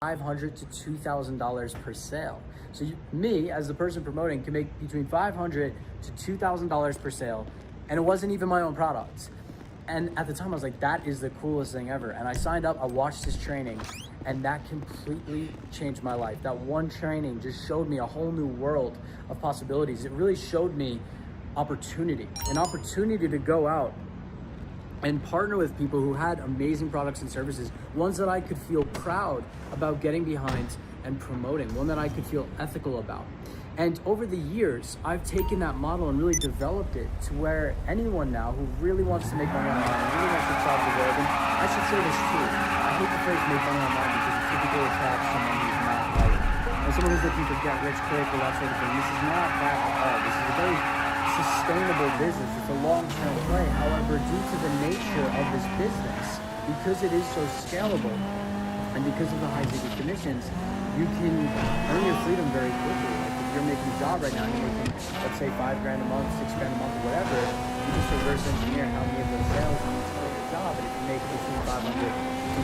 $500 to $2,000 per sale. So me, as the person promoting, can make between $500 to $2,000 per sale, and it wasn't even my own products. And at the time I was like, that is the coolest thing ever. And I signed up, I watched this training, and that completely changed my life. That one training just showed me a whole new world of possibilities. It really showed me opportunity, an opportunity to go out and partner with people who had amazing products and services, ones that I could feel proud about getting behind and promoting, one that I could feel ethical about. And over the years, I've taken that model and really developed it to where anyone now who really wants to make money online, really wants to travel the world, and I should say this too, I hate the phrase make money online because it typically attracts someone who's not like, and someone who's looking to get rich quick or that sort of thing. This is not that at all. This is a very sustainable business. It's a long-term play. However, due to the nature of this business, because it is so scalable and because of the high ticket commissions, you can earn your freedom very quickly. Like if you're making a job right now, you're making, let's say $5 grand a month, $6 grand a month, or whatever, you just reverse engineer how many of those sales you need to get your job. And if you make between $500 to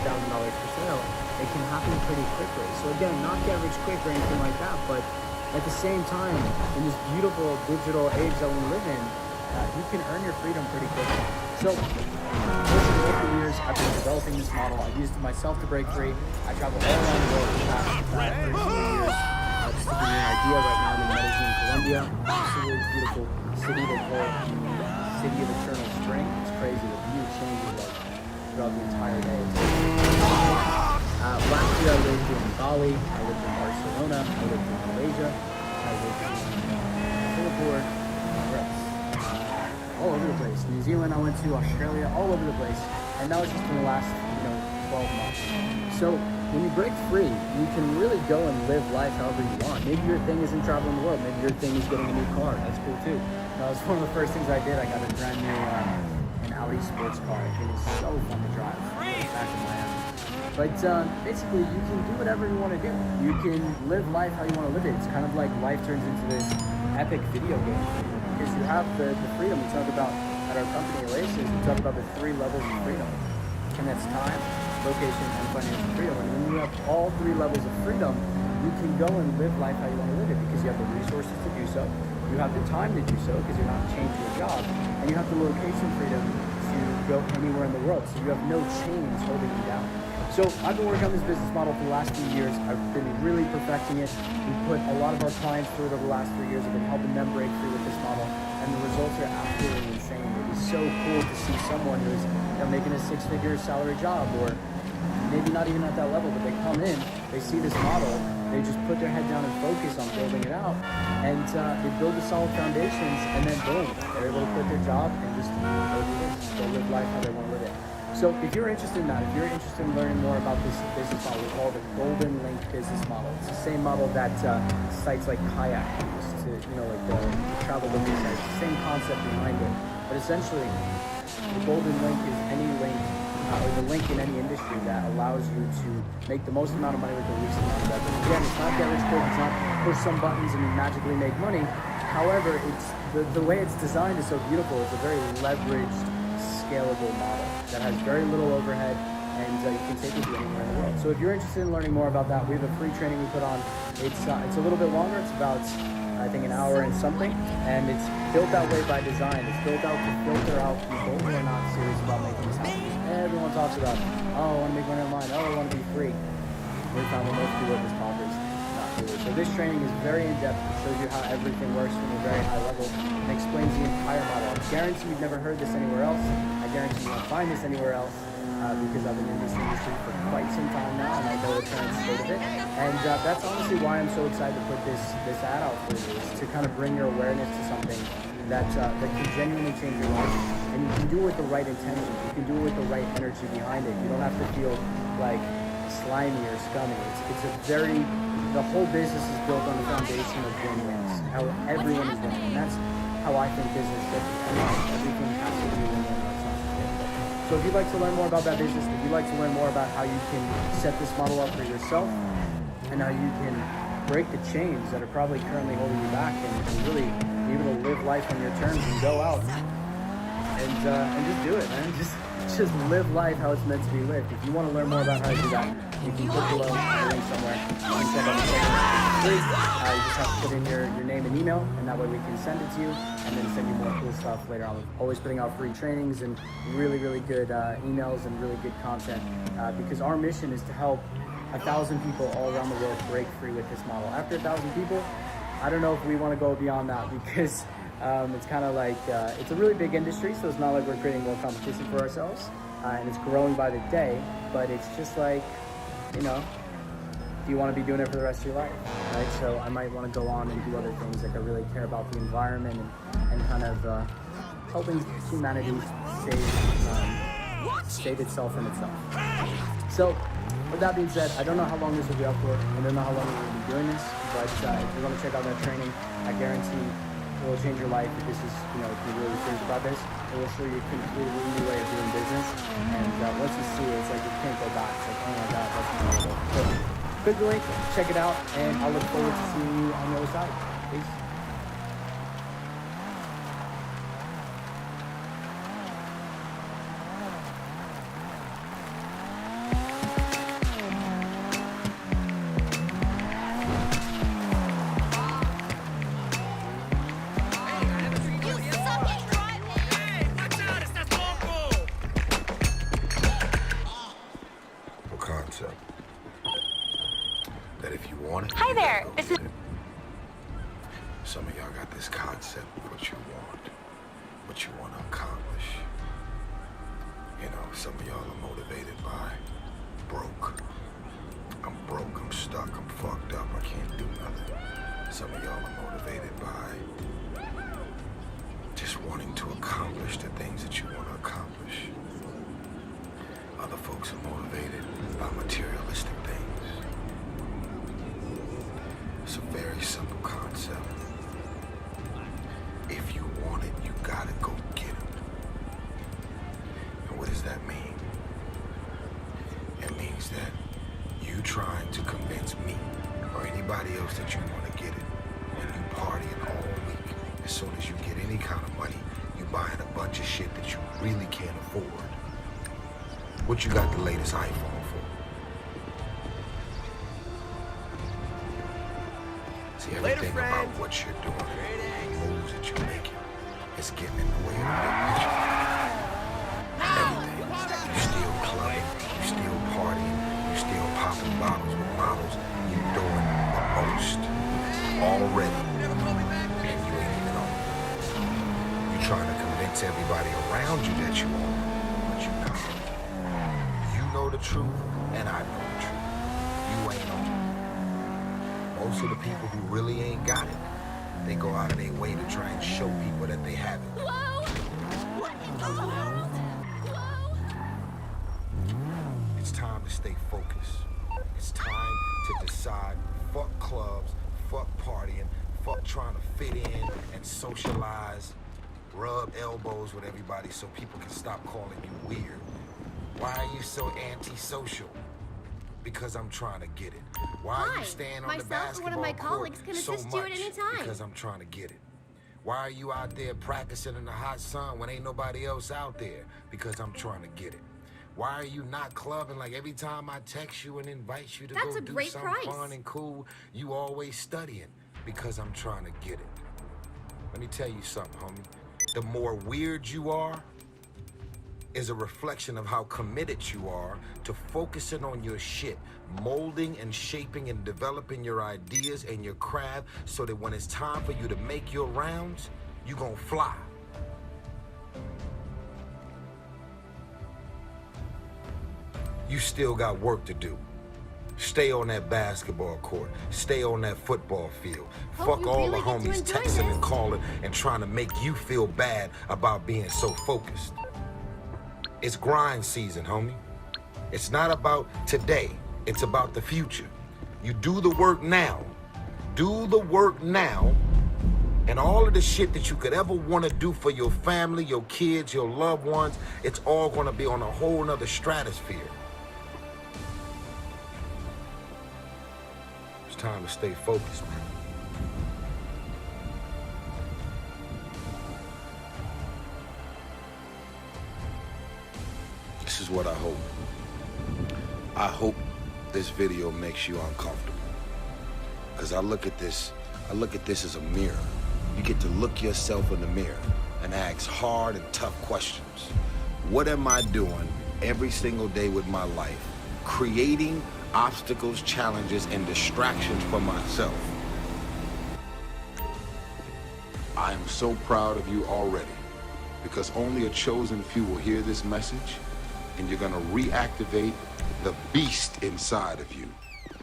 $2,000 per sale, it can happen pretty quickly. So again, not get rich quick or anything like that, but at the same time, in this beautiful digital age that we live in, you can earn your freedom pretty quickly. So, listen, over the years, I've been developing this model. I've used it myself to break free. I travel all around the world for the past 13 years. Just to give you an idea, right now I'm in Medellin, Colombia. Absolutely beautiful city. They call it the City of Eternal Spring. It's crazy. The view changes like throughout the entire day. Last year I lived in Bali, I lived in Barcelona, I lived in Malaysia, I lived in Singapore, all over the place. New Zealand, I went to Australia, all over the place. And that was just in the last, 12 months. So when you break free, you can really go and live life however you want. Maybe your thing isn't traveling the world, maybe your thing is getting a new car. That's cool too. That was one of the first things I did. I got a brand new an Audi sports car. It was so fun to drive back in Miami. But basically, you can do whatever you want to do. You can live life how you want to live it. It's kind of like life turns into this epic video game for you because you have the freedom. We talk about at our company, Oasis, we talk about the 3 levels of freedom. And that's time, location, and financial freedom. And when you have all 3 levels of freedom, you can go and live life how you want to live it because you have the resources to do so. You have the time to do so because you're not chained to a job. And you have the location freedom to go anywhere in the world. So you have no chains holding you down. So I've been working on this business model for the last few years. I've been really perfecting it. We put a lot of our clients through it over the last 3 years. I've been helping them break through with this model, and the results are absolutely insane. It is so cool to see someone who's making a 6-figure salary job, or maybe not even at that level, but they come in, they see this model, they just put their head down and focus on building it out, and they build the solid foundations, and then boom, they're able to quit their job and just go do this, go live life how they want to live it. So if you're interested in that, if you're interested in learning more about this business model, we call it the Golden Link business model. It's the same model that sites like Kayak use to, like the travel booking sites. Same concept behind it. But essentially, the Golden Link is any link, or the link in any industry that allows you to make the most amount of money with the least amount of effort. Again, it's not get rich quick, it's not push some buttons and magically make money. However, it's the way it's designed is so beautiful. It's a very leveraged, scalable model that has very little overhead, and you can take it to anywhere in the world. So if you're interested in learning more about that, we have a free training we put on. It's a little bit longer. It's about, I think, an hour and something, and it's built that way by design. It's built out to filter out people who are not serious about making this happen. Everyone talks about, oh, I want to make money online. Oh, I want to be free. We found that most people at this conference not do it. So this training is very in-depth. It shows you how everything works from a very high level and explains the entire model. I guarantee you've never heard this anywhere else. I guarantee you won't find this anywhere else because I've been in this industry for quite some time now, and I know the current state of it. And that's honestly why I'm so excited to put this ad out for you, is to kind of bring your awareness to something that can genuinely change your life. And you can do it with the right intentions. You can do it with the right energy behind it. You don't have to feel like slimy or scummy. The whole business is built on the foundation of win-wins, how everyone is winning. And that's how I think business should be. Everything has to be win-win. So if you'd like to learn more about that business, if you'd like to learn more about how you can set this model up for yourself and how you can break the chains that are probably currently holding you back and really be able to live life on your terms and go out and just do it, man. Just just live life how it's meant to be lived. If you want to learn more about how to do that, you can click below the link somewhere. You can send out free. You just have to put in your name and email, and that way we can send it to you and then send you more cool stuff later on. We're always putting out free trainings and really, really good emails and really good content because our mission is to help 1,000 people all around the world break free with this model. After 1,000 people, I don't know if we want to go beyond that because it's kind of like, it's a really big industry, so it's not like we're creating more competition for ourselves, and it's growing by the day, but it's just like, you know, do you want to be doing it for the rest of your life, right? So I might want to go on and do other things, like I really care about the environment and kind of helping humanity save itself from itself. So with that being said, I don't know how long this will be up for. I don't know how long we'll be doing this, but if you want to check out that training, I guarantee it will change your life if this is, you know, if you're really serious about this. It will show you a completely new way of doing business. And once you see it, it's like you can't go back. It's like, oh my God, that's incredible. So click the link, check it out, and I look forward to seeing you on the other side. Peace. Concept that if you want it, hi there. This is some of y'all got this concept of what you want to accomplish. You know, some of y'all are motivated by broke. I'm broke, I'm stuck, I'm fucked up, I can't do nothing. Some of y'all are motivated by just wanting to accomplish the things that you want to accomplish. Other folks are motivated by materialistic things. It's a very simple concept. If you want it, you gotta go get it. And what does that mean? It means that you trying to convince me or anybody else that you want to get it, and you partying all week. As soon as you get any kind of money, you buying a bunch of shit that you really can't afford. What you got the latest iPhone for? See, everything about what you're doing, the moves that you're making, is getting in the way of the big picture. Everything. You still clubbing, you still partying, you still popping bottles with models. You're doing the most already, and you ain't even on it. You trying to convince everybody around you that you own it, but you not. Know the truth, and I know the truth. You ain't on it. Most of the people who really ain't got it, they go out of their way to try and show people that they have it. Whoa! What in the world? Whoa! It's time to stay focused. It's time to decide, fuck clubs, fuck partying, fuck trying to fit in and socialize, rub elbows with everybody so people can stop calling you weird. Why are you so antisocial? Because I'm trying to get it. Why are you staying on the basketball one of my court colleagues can so assist you at much? any time. Because I'm trying to get it. Why are you out there practicing in the hot sun when ain't nobody else out there? Because I'm trying to get it. Why are you not clubbing like every time I text you and invite you to go do something fun and cool, you always studying? Because I'm trying to get it. Let me tell you something, homie. The more weird you are, is a reflection of how committed you are to focusing on your shit, molding and shaping and developing your ideas and your craft so that when it's time for you to make your rounds, you gonna fly. You still got work to do. Stay on that basketball court. Stay on that football field. Fuck all the homies texting and calling and trying to make you feel bad about being so focused. It's grind season, homie. It's not about today. It's about the future. You do the work now. Do the work now. And all of the shit that you could ever want to do for your family, your kids, your loved ones, it's all going to be on a whole nother stratosphere. It's time to stay focused, man. what I hope. I hope this video makes you uncomfortable. Because I look at this as a mirror. You get to look yourself in the mirror and ask hard and tough questions. What am I doing every single day with my life? Creating obstacles, challenges, and distractions for myself. I am so proud of you already, because only a chosen few will hear this message, and you're gonna reactivate the beast inside of you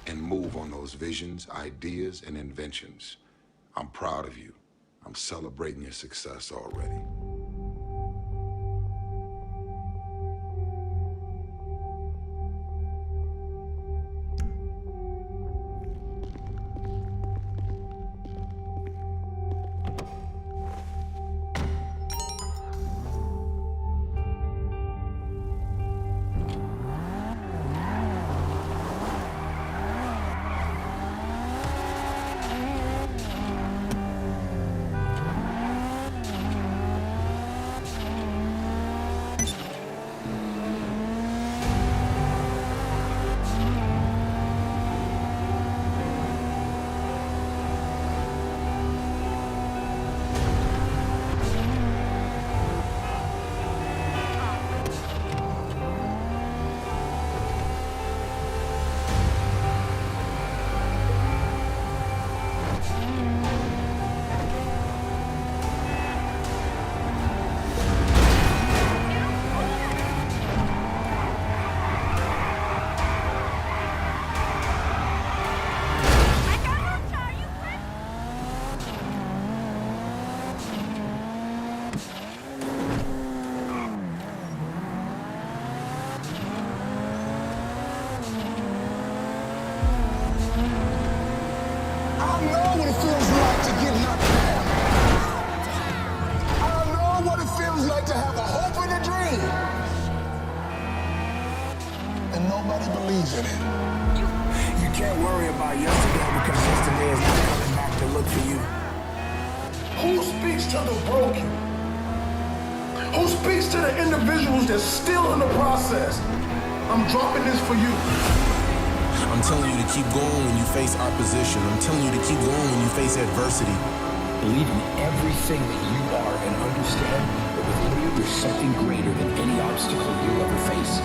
and move on those visions, ideas, and inventions. I'm proud of you. I'm celebrating your success already. Nobody believes in it. You can't worry about yesterday because yesterday is not coming back to look for you. Who speaks to the broken? Who speaks to the individuals that's still in the process? I'm dropping this for you. I'm telling you to keep going when you face opposition. I'm telling you to keep going when you face adversity. Believe in everything that you are and understand that within you there's something greater than any obstacle you'll ever face.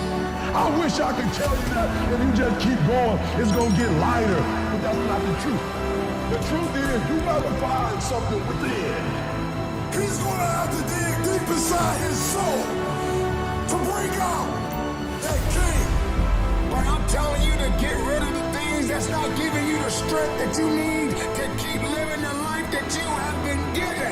I wish I could tell you that if you just keep going, it's going to get lighter. But that's not the truth. The truth is, you got to find something within. He's going to have to dig deep inside his soul to bring out that king. But I'm telling you to get rid of the things that's not giving you the strength that you need to keep living the life that you have been given.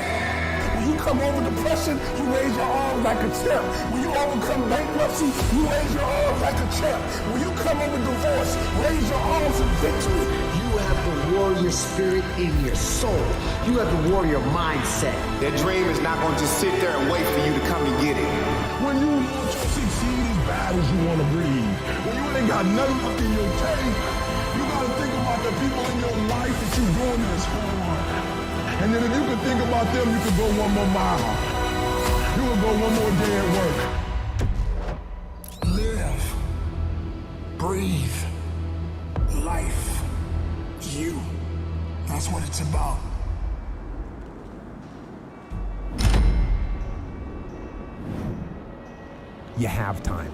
When you come over depression, you raise your arms like a champ. When you overcome bankruptcy, you raise your arms like a champ. When you come over divorce, raise your arms in victory. You have the warrior spirit in your soul. You have the warrior mindset. That dream is not going to just sit there and wait for you to come and get it. When you want to succeed as bad as you want to breathe, when you ain't got nothing left in your tank, you got to think about the people in your life that you're doing this for. And then if you can think about them, you can go one more mile. You will go one more day at work. Live. Breathe. Life. You. That's what it's about. You have time.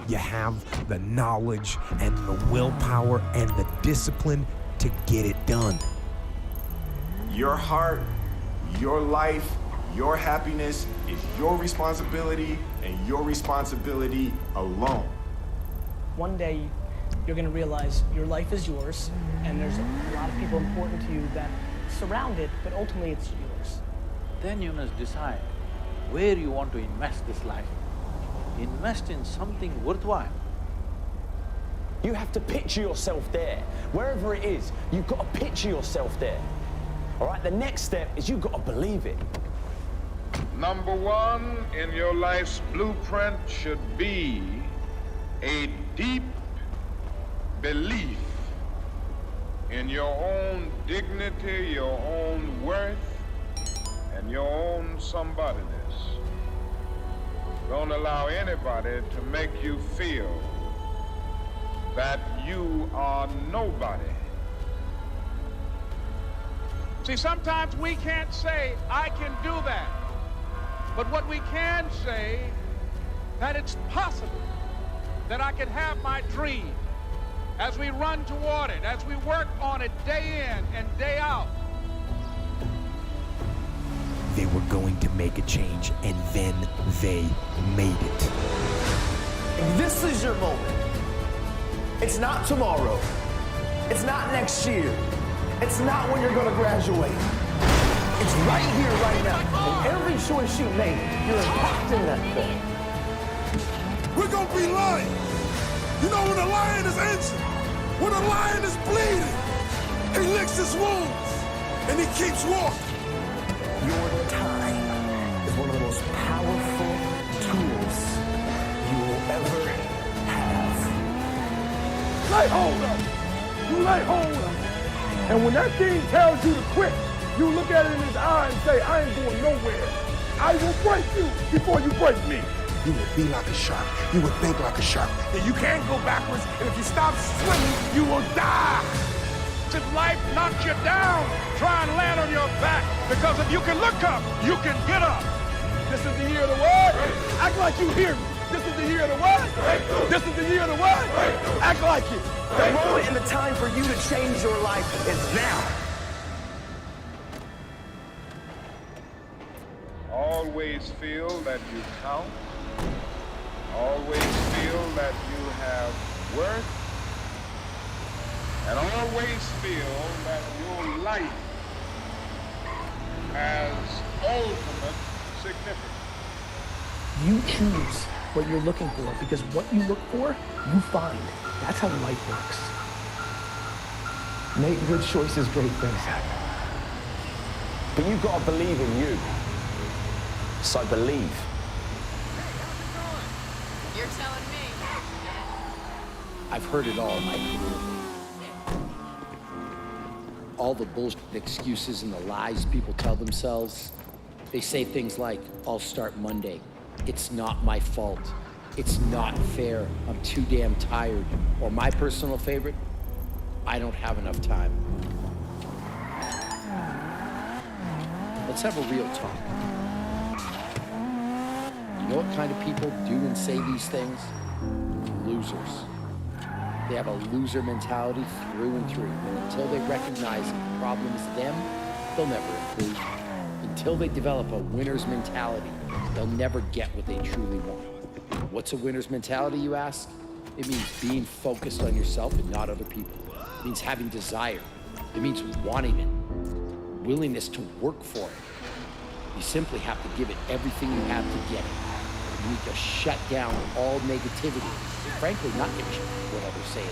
You have the knowledge and the willpower and the discipline to get it done. Your heart, your life, your happiness is your responsibility and your responsibility alone. One day, you're going to realize your life is yours, and there's a lot of people important to you that surround it, but ultimately it's yours. Then you must decide where you want to invest this life. Invest in something worthwhile. You have to picture yourself there. Wherever it is, you've got to picture yourself there. All right, the next step is you've got to believe it. Number one in your life's blueprint should be a deep belief in your own dignity, your own worth, and your own somebodyness. Don't allow anybody to make you feel that you are nobody. See, sometimes we can't say, I can do that. But what we can say, that it's possible that I can have my dream as we run toward it, as we work on it day in and day out. They were going to make a change, and then they made it. This is your moment. It's not tomorrow. It's not next year. It's not when you're going to graduate. It's right here, right now. And every choice you make, you're impacting that thing. We're gonna be lions. You know when a lion is injured, when a lion is bleeding, he licks his wounds and he keeps walking. Your time is one of the most powerful tools you will ever have. Lay hold of it. You lay hold of it. And when that thing tells you to quit, you look at it in his eye and say, I ain't going nowhere. I will break you before you break me. You would be like a shark. You would think like a shark. And you can't go backwards, and if you stop swimming, you will die. If life knocks you down, try and land on your back, because if you can look up, you can get up. This is the year of the what? Act like you hear me. This is the year of the what? This is the year of the what? Act like it. The moment and the time for you to change your life is now. Always feel that you count. Always feel that you have worth. And always feel that your life has ultimate significance. You choose what you're looking for, because what you look for, you find. That's how life works. Make good choices, great things happen. But you've got to believe in you. So believe. You're telling me. I've heard it all in my career. All the bullshit excuses and the lies people tell themselves. They say things like, I'll start Monday. It's not my fault. It's not fair. I'm too damn tired. Or my personal favorite, I don't have enough time. Let's have a real talk. You know what kind of people do and say these things? Losers. They have a loser mentality through and through. And until they recognize the problem is them, they'll never improve. Until they develop a winner's mentality, they'll never get what they truly want. What's a winner's mentality, you ask? It means being focused on yourself and not other people. It means having desire. It means wanting it. Willingness to work for it. You simply have to give it everything you have to get it. You need to shut down all negativity. And frankly, not give a shit what others say.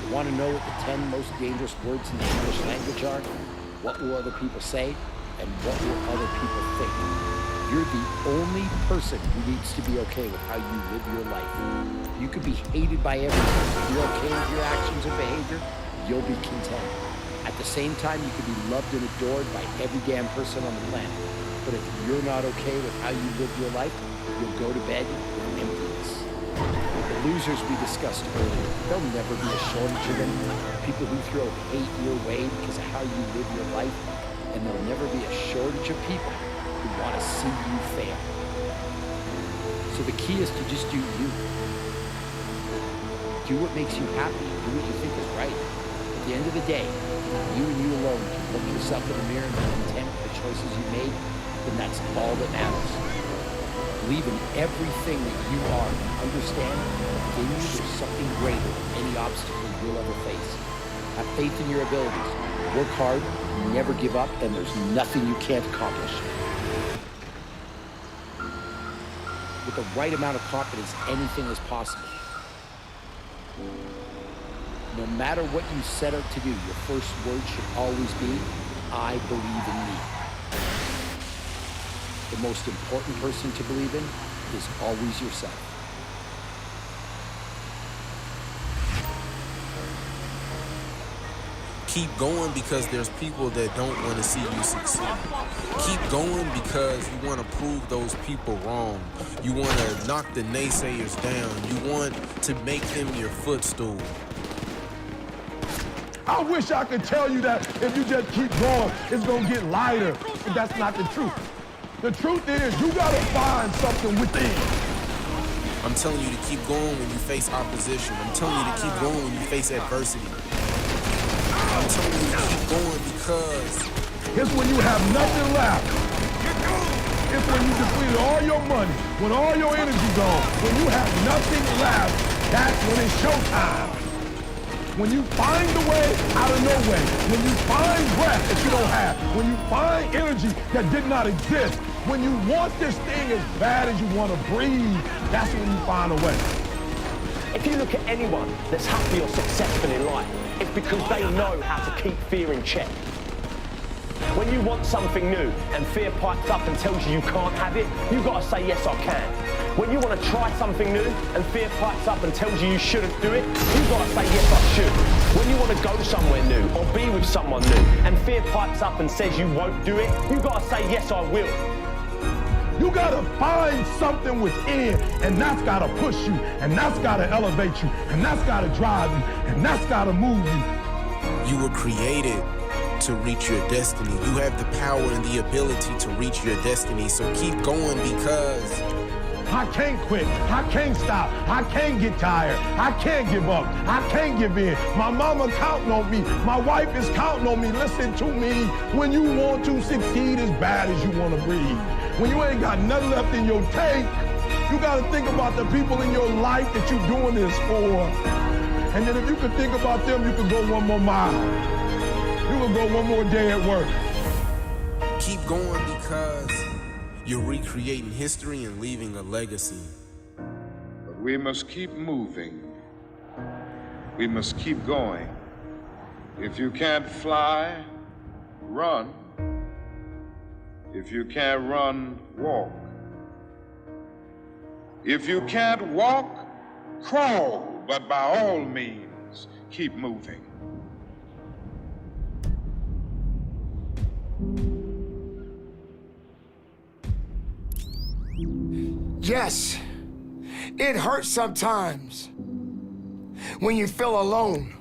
You want to know what the 10 most dangerous words in the English language are? What will other people say? And what will other people think? You're the only person who needs to be okay with how you live your life. You could be hated by everyone. If you're okay with your actions and behavior, you'll be content. At the same time, you could be loved and adored by every damn person on the planet. But if you're not okay with how you live your life, you'll go to bed with emptiness. The losers we discussed earlier, there'll never be a shortage of them. People who throw hate your way because of how you live your life. And there'll never be a shortage of people who want to see you fail. So the key is to just do you. Do what makes you happy. Do what you think is right. At the end of the day, you and you alone can look yourself in the mirror and be content with the choices you made, then that's all that matters. Believe in everything that you are and understand that within you there's something greater than any obstacle you'll ever face. Have faith in your abilities. Work hard, never give up, and there's nothing you can't accomplish. With the right amount of confidence, anything is possible. No matter what you set out to do, your first word should always be, I believe in me. The most important person to believe in is always yourself. Keep going because there's people that don't want to see you succeed. Keep going because you want to prove those people wrong. You want to knock the naysayers down. You want to make them your footstool. I wish I could tell you that if you just keep going, it's gonna get lighter, but that's not the truth. The truth is, you gotta find something within. I'm telling you to keep going when you face opposition. I'm telling you to keep going when you face adversity. I'm telling you to keep going because it's when you have nothing left. It's when you depleted all your money, when all your energy gone, when you have nothing left, that's when it's showtime. When you find the way out of no way, when you find breath that you don't have, when you find energy that did not exist, when you want this thing as bad as you want to breathe, that's when you find a way. If you look at anyone that's happy or successful in life, it's because they know how to keep fear in check. When you want something new and fear pipes up and tells you can't have it, you've got to say, yes, I can. When you want to try something new and fear pipes up and tells you shouldn't do it, you've got to say, yes, I should. When you want to go somewhere new or be with someone new and fear pipes up and says you won't do it, you've got to say, yes, I will. You gotta find something within, and that's gotta push you, and that's gotta elevate you, and that's gotta drive you, and that's gotta move you. You were created to reach your destiny. You have the power and the ability to reach your destiny. So keep going because I can't quit. I can't stop. I can't get tired. I can't give up. I can't give in. My mama counting on me. My wife is counting on me. Listen to me. When you want to succeed as bad as you want to breathe, when you ain't got nothing left in your tank, you got to think about the people in your life that you're doing this for. And then if you could think about them, you could go one more mile. You could go one more day at work. Keep going because you're recreating history and leaving a legacy. But we must keep moving. We must keep going. If you can't fly, run. If you can't run, walk. If you can't walk, crawl. But by all means, keep moving. Yes, it hurts sometimes when you feel alone.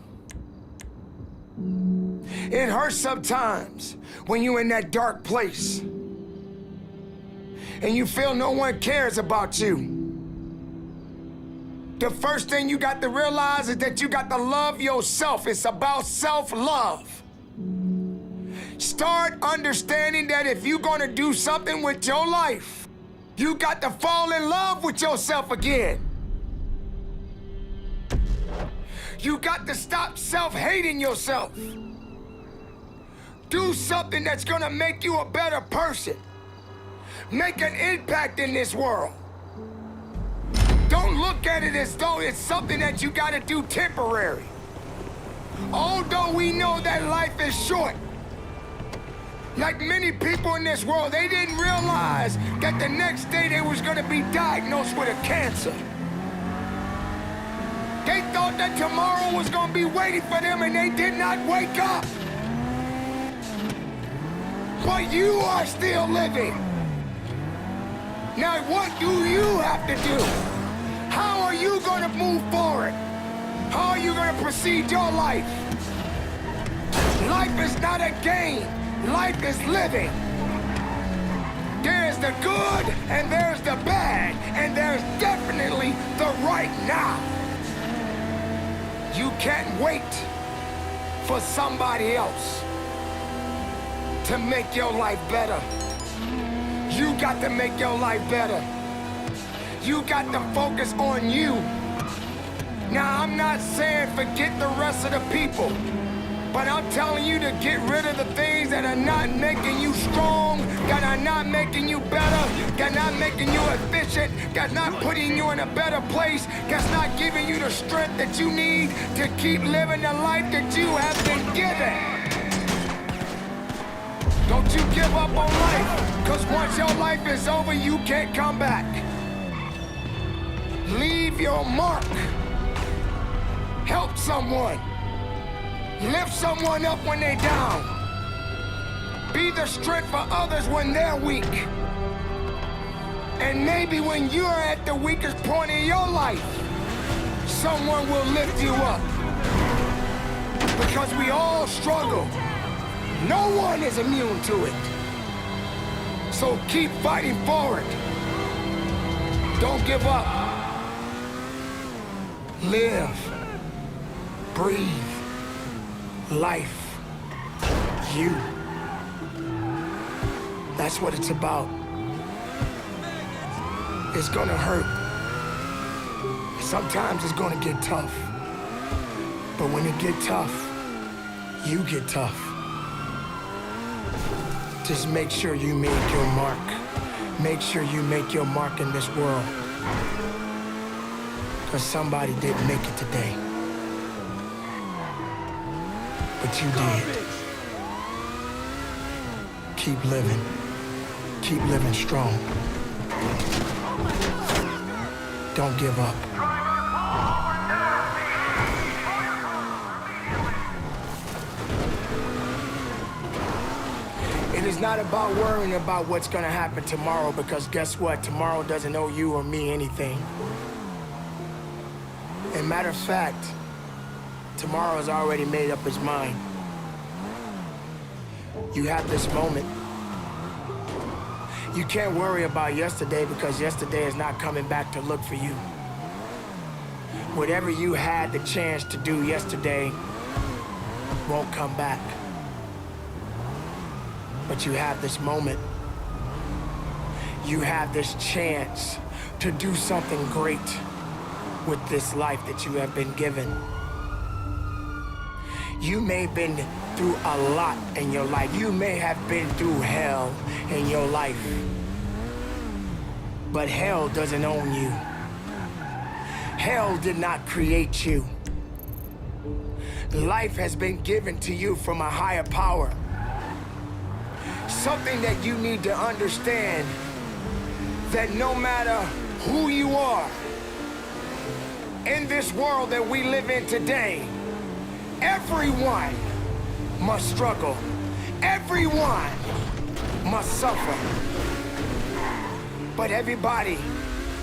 It hurts sometimes when you're in that dark place and you feel no one cares about you. The first thing you got to realize is that you got to love yourself. It's about self-love. Start understanding that if you're gonna do something with your life, you got to fall in love with yourself again. You got to stop self-hating yourself. Do something that's gonna make you a better person. Make an impact in this world. Don't look at it as though it's something that you gotta do temporary. Although we know that life is short, like many people in this world, they didn't realize that the next day they was gonna be diagnosed with a cancer. They thought that tomorrow was gonna be waiting for them and they did not wake up. But you are still living. Now what do you have to do? How are you gonna move forward? How are you gonna proceed your life? Life is not a game. Life is living. There's the good and there's the bad, and there's definitely the right now. You can't wait for somebody else to make your life better. You got to make your life better. You got to focus on you. Now, I'm not saying forget the rest of the people, but I'm telling you to get rid of the things that are not making you strong, that are not making you better, that are not making you efficient, that's not putting you in a better place, that's not giving you the strength that you need to keep living the life that you have been given. Don't you give up on life, because once your life is over, you can't come back. Leave your mark. Help someone. Lift someone up when they're down. Be the strength for others when they're weak. And maybe when you're at the weakest point in your life, someone will lift you up. Because we all struggle. No one is immune to it. So keep fighting forward. Don't give up. Live. Breathe. Life. You. That's what it's about. It's gonna hurt. Sometimes it's gonna get tough. But when it get tough, you get tough. Just make sure you make your mark. Make sure you make your mark in this world. Because somebody didn't make it today. But you did. Keep living. Keep living strong. Don't give up. It is not about worrying about what's gonna happen tomorrow, because guess what? Tomorrow doesn't owe you or me anything. And matter of fact, tomorrow's already made up his mind. You have this moment. You can't worry about yesterday because yesterday is not coming back to look for you. Whatever you had the chance to do yesterday won't come back. But you have this moment. You have this chance to do something great with this life that you have been given. You may have been through a lot in your life. You may have been through hell in your life. But hell doesn't own you. Hell did not create you. Life has been given to you from a higher power. Something that you need to understand, that no matter who you are, in this world that we live in today, everyone must struggle. Everyone must suffer. But everybody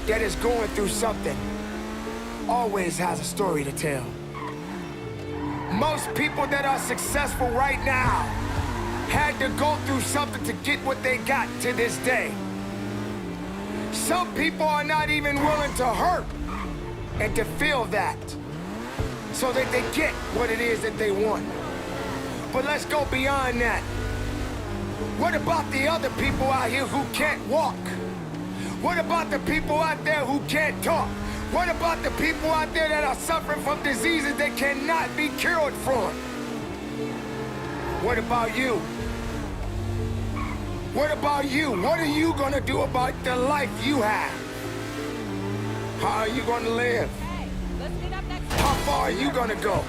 that is going through something always has a story to tell. Most people that are successful right now had to go through something to get what they got to this day. Some people are not even willing to hurt and to feel that so that they get what it is that they want. But let's go beyond that. What about the other people out here who can't walk? What about the people out there who can't talk? What about the people out there that are suffering from diseases that cannot be cured from? What about you? What about you? What are you gonna do about the life you have? How are you gonna live? How far are you gonna go?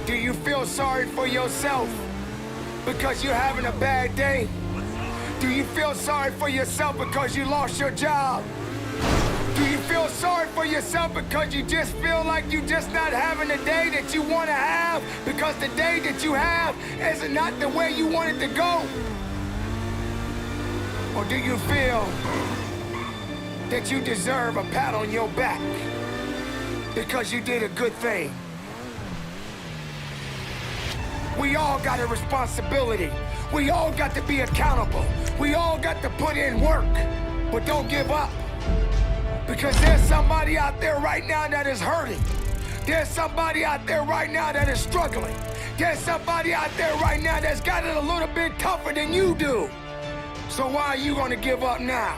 Do you feel sorry for yourself because you're having a bad day? Do you feel sorry for yourself because you lost your job? Do you feel sorry for yourself because you just feel like you're just not having the day that you want to have because the day that you have is not the way you want it to go? Or do you feel that you deserve a pat on your back because you did a good thing? We all got a responsibility. We all got to be accountable. We all got to put in work, but don't give up. Because there's somebody out there right now that is hurting. There's somebody out there right now that is struggling. There's somebody out there right now that's got it a little bit tougher than you do. So why are you gonna give up now?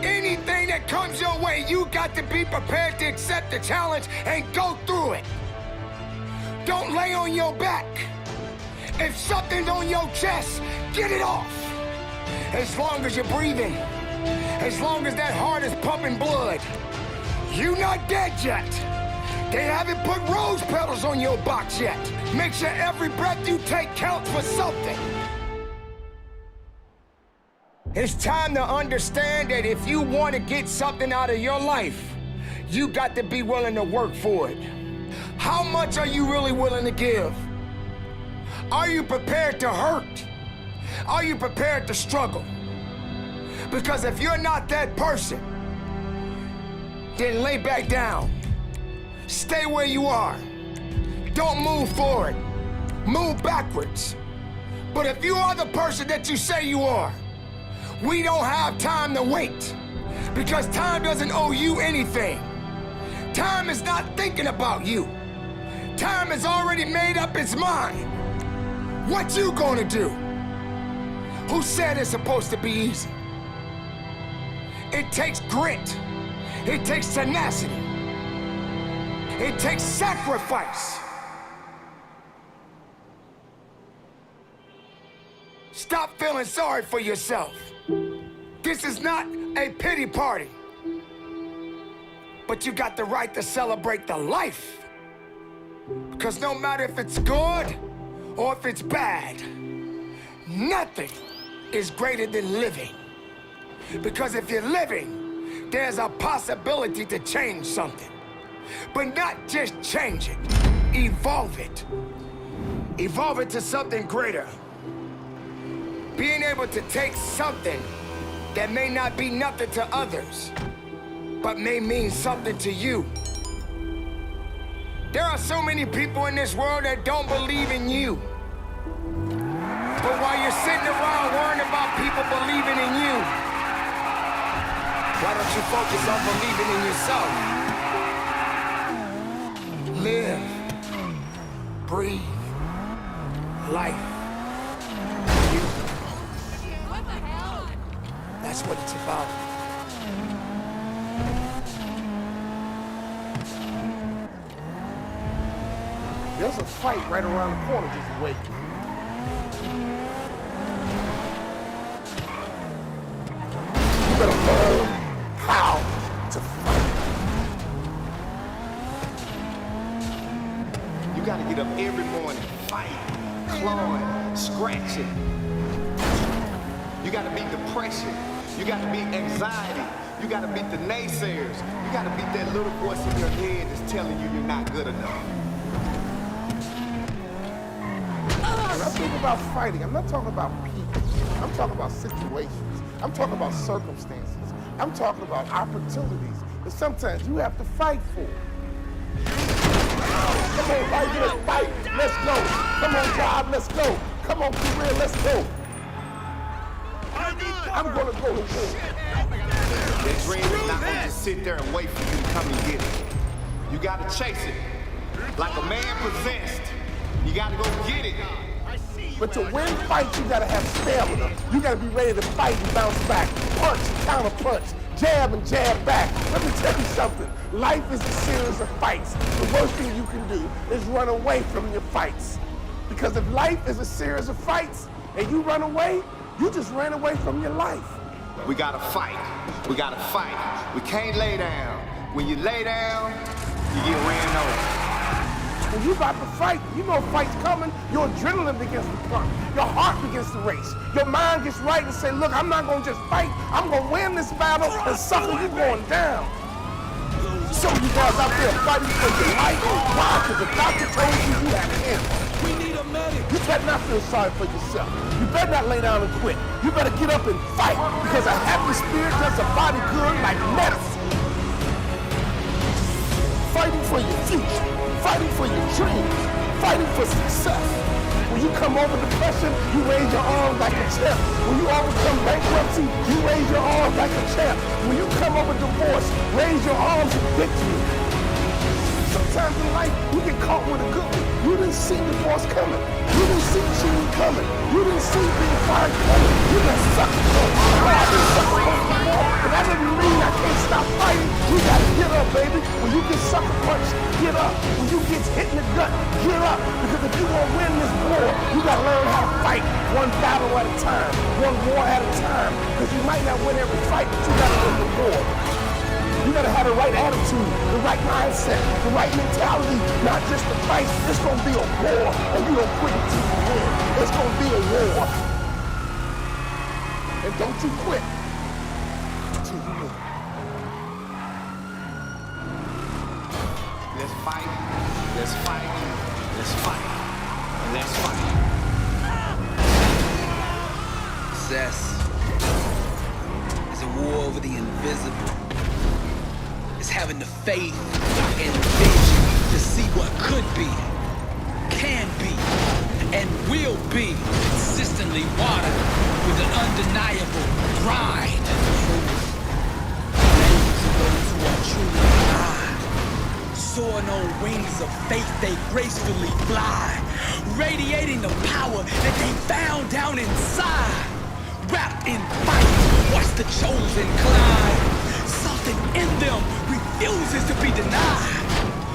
Anything that comes your way, you got to be prepared to accept the challenge and go through it. Don't lay on your back. If something's on your chest, get it off. As long as you're breathing, as long as that heart is pumping blood, you're not dead yet. They haven't put rose petals on your box yet. Make sure every breath you take counts for something. It's time to understand that if you want to get something out of your life, you got to be willing to work for it. How much are you really willing to give? Are you prepared to hurt? Are you prepared to struggle? Because if you're not that person, then lay back down. Stay where you are. Don't move forward. Move backwards. But if you are the person that you say you are, we don't have time to wait. Because time doesn't owe you anything. Time is not thinking about you. Time has already made up its mind. What you gonna do? Who said it's supposed to be easy? It takes grit. It takes tenacity. It takes sacrifice. Stop feeling sorry for yourself. This is not a pity party. But you got the right to celebrate the life. Because no matter if it's good or if it's bad, nothing is greater than living. Because if you're living, there's a possibility to change something. But not just change it, evolve it. Evolve it to something greater. Being able to take something that may not be nothing to others, but may mean something to you. There are so many people in this world that don't believe in you. But while you're sitting around worrying about people believing in you, why don't you focus on believing in yourself? Live, breathe, life. You. That's what it's about. There's a fight right around the corner just waiting. You better learn how to fight. You gotta get up every morning, fighting, clawing, scratching. You gotta beat depression. You gotta beat anxiety. You gotta beat the naysayers. You gotta beat that little voice in your head that's telling you you're not good enough. When I think about fighting, I'm not talking about people. I'm talking about situations. I'm talking about circumstances. I'm talking about opportunities that sometimes you have to fight for. Come on, life, let's fight. Let's go. Come on, job, let's go. Come on, career, let's go. I'm gonna go to war. That dream is not gonna just sit there and wait for you to come and get it. You gotta chase it. Like a man possessed. You gotta go get it. But to win fights, you gotta have stamina. You gotta be ready to fight and bounce back. Punch and counter punch. Jab and jab back. Let me tell you something. Life is a series of fights. The worst thing you can do is run away from your fights. Because if life is a series of fights and you run away, you just ran away from your life. We gotta fight. We gotta fight. We can't lay down. When you lay down, you get ran over. When you about to fight, you know a fight's coming, your adrenaline begins to pump. Your heart begins to race. Your mind gets right and say, look, I'm not gonna just fight. I'm gonna win this battle and sucker, you going down. So you guys out there fighting for your life. Why? Because the doctor told you you have cancer. We need a medic. You better not feel sorry for yourself. You better not lay down and quit. You better get up and fight because a happy spirit does a body good like medicine. Fighting for your future. Fighting for your dreams, fighting for success. When you come over depression, you raise your arms like a champ. When you overcome bankruptcy, you raise your arms like a champ. When you come over divorce, raise your arms in victory. Sometimes in life, you get caught with a good one. You didn't see divorce coming. You didn't see cheating coming. You didn't see being fired coming. You got sucked up. I've been sucked up before, but that doesn't mean I can't stop fighting. You gotta get up, baby. When you get sucker punched, get up. When you get hit in the gut, get up. Because if you want to win this war, you gotta learn how to fight one battle at a time, one war at a time. Because you might not win every fight, but you gotta win the war. You gotta have the right attitude, the right mindset, the right mentality, not just the fight. It's gonna be a war, and you don't quit until you win. It's gonna be a war. And don't you quit until you win. Let's fight. Let's fight. Let's fight. Let's fight. Success is a war over the invisible. It's having the faith and vision to see what could be, can be, and will be. Consistently watered with an undeniable grind. Names of those who are truly alive. Soaring on wings of faith, they gracefully fly, radiating the power that they found down inside. Wrapped in fight, watch the chosen climb. Something in them refuses to be denied.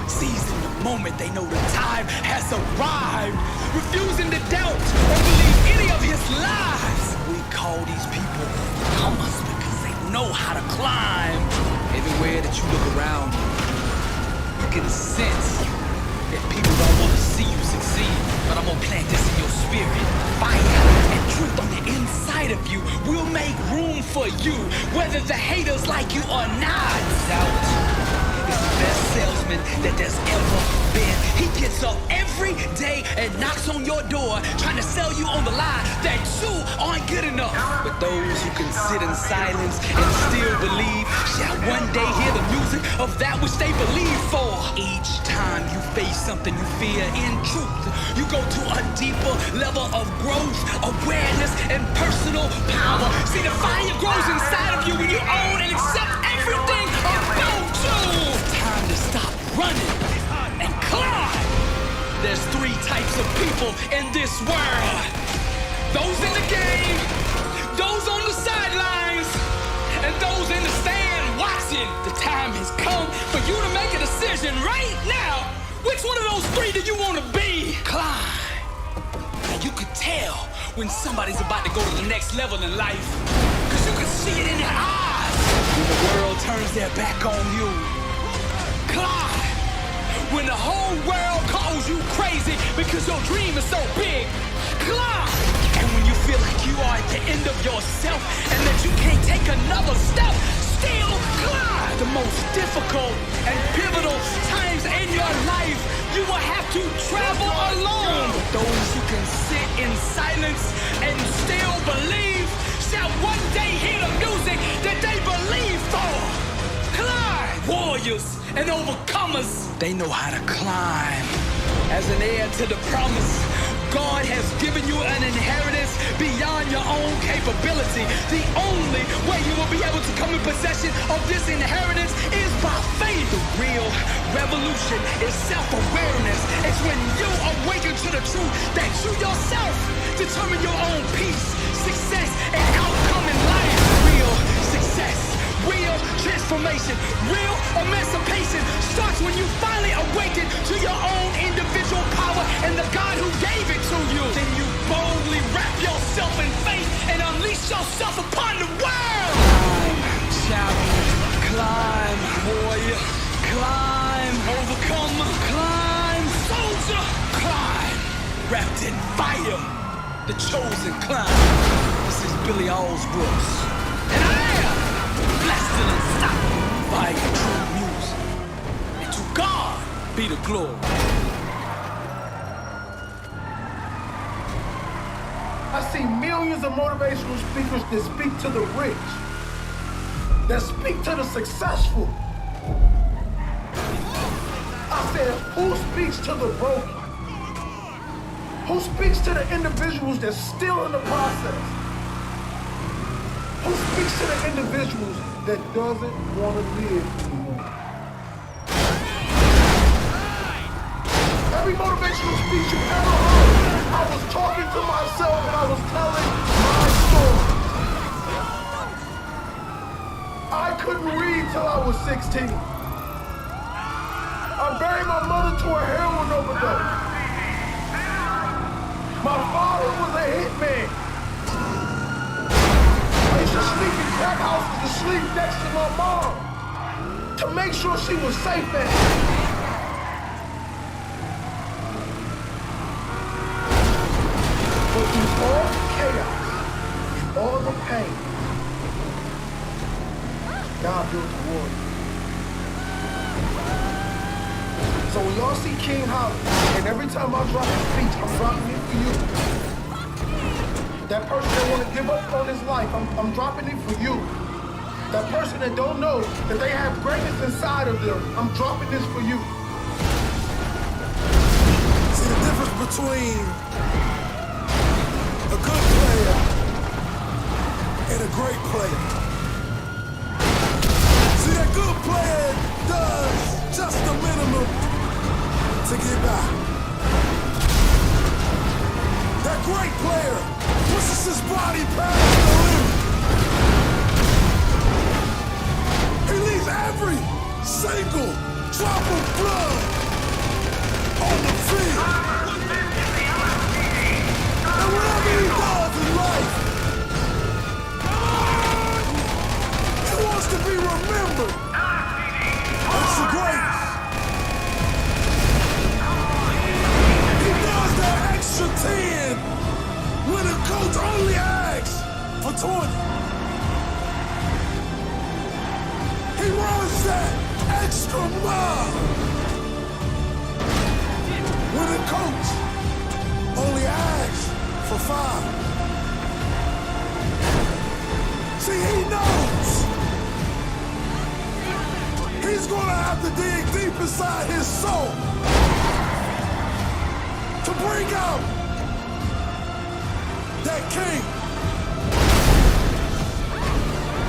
Seizing the moment, they know the time has arrived. Refusing to doubt or believe any of his lies. We call these people comers because they know how to climb. Everywhere that you look around, you can sense that people don't want to see you succeed. But I'm gonna plant this in your spirit. Fire and truth on the inside of you will make room for you, whether the haters like you or not. Doubt is the best salesman that there's ever been. He gets up every day and knocks on your door, trying to sell you on the lie that you aren't good enough. But those who can sit in silence and still believe shall one day hear the music of that which they believe for. Each time you face something you fear in truth, you go to a deeper level of growth, awareness, and personal power. See, the fire grows inside of you when you own and accept everything about you. It's time to stop running and climb. There's three types of people in this world. Those in the game, those on the sidelines, and those in the stand watching. The time has come for you to make a decision right now. Which one of those three do you want to be? Climb. And you could tell when somebody's about to go to the next level in life, because you can see it in their eyes. When the world turns their back on you. Climb. When the whole world calls you crazy because your dream is so big. Climb. And when you feel like you are at the end of yourself and that you can't take another step, still climb. The most difficult and pivotal times in your life, you will have to travel alone. But those who can sit in silence and still believe shall one day hear the music that they believe for. Climb. Warriors and overcomers, they know how to climb. As an heir to the promise, God has given you an inheritance beyond your own capability. The only way you will be able to come in possession of this inheritance is by faith. The real revolution is self-awareness. It's when you awaken to the truth that you yourself determine your own peace, success, and outcome in life. Real success, real transformation, real emancipation starts when you finally awaken to your own individual power and the God who gave it to you. Then you boldly wrap yourself in faith and unleash yourself upon the world. Climb, champion, climb, warrior, climb, overcomer, climb, soldier, climb, wrapped in fire, the chosen climb. This is Billy Allsbrooks, and I am blessed and unstoppable by true music. And to God be the glory. I see millions of motivational speakers that speak to the rich, that speak to the successful. I said, who speaks to the broken? Who speaks to the individuals that's still in the process? Who speaks to the individuals that doesn't want to live anymore? Every motivational speech you ever heard, I was talking to myself and I was telling my story. I couldn't read till I was 16. I buried my mother to a heroin overdose. My father was a hitman. I used to sleep in crack houses to sleep next to my mom to make sure she was safe at. But through all the chaos, all the pain, God built a warrior. So when y'all see King holler, and every time I drop a speech, I'm dropping it for you. That person that want to give up on his life, I'm dropping it for you. That person that don't know that they have greatness inside of them, I'm dropping this for you. See the difference between a good player and a great player. See, that good player does just the minimum to get by. That great player pushes his body past the limit. He leaves every single drop of blood on the field. And whatever he does in life, he wants to be remembered as the greatest. He does that extra 10 when a coach only asks for 20. He runs that extra mile when a coach only asks for 5. See, he knows he's gonna have to dig deep inside his soul to bring out that king,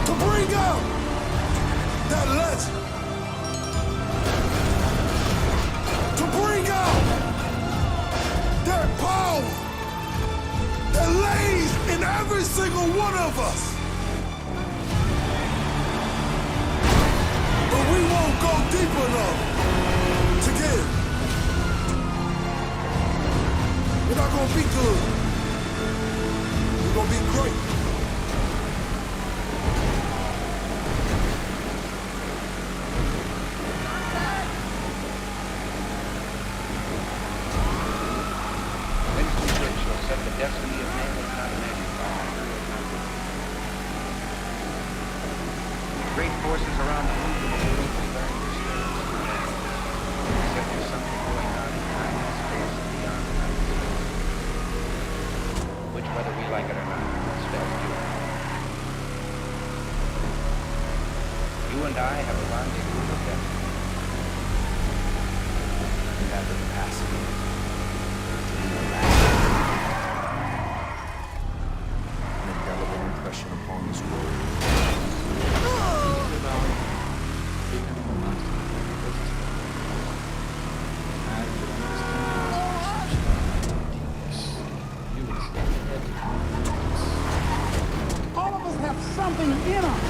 to bring out that legend, to bring out that power that lays in every single one of us. But we won't go deep enough to get it. We're not gonna be good. We're gonna be great. Destiny of man is not measured by material comfort. Great forces around the moon will be very mysterious. Except there's something going on in time and space beyond the which, whether we like it or not, spells doom. You and I have a rendezvous with destiny. And that the capacity to be the last. Impression upon this world. All of us have something in us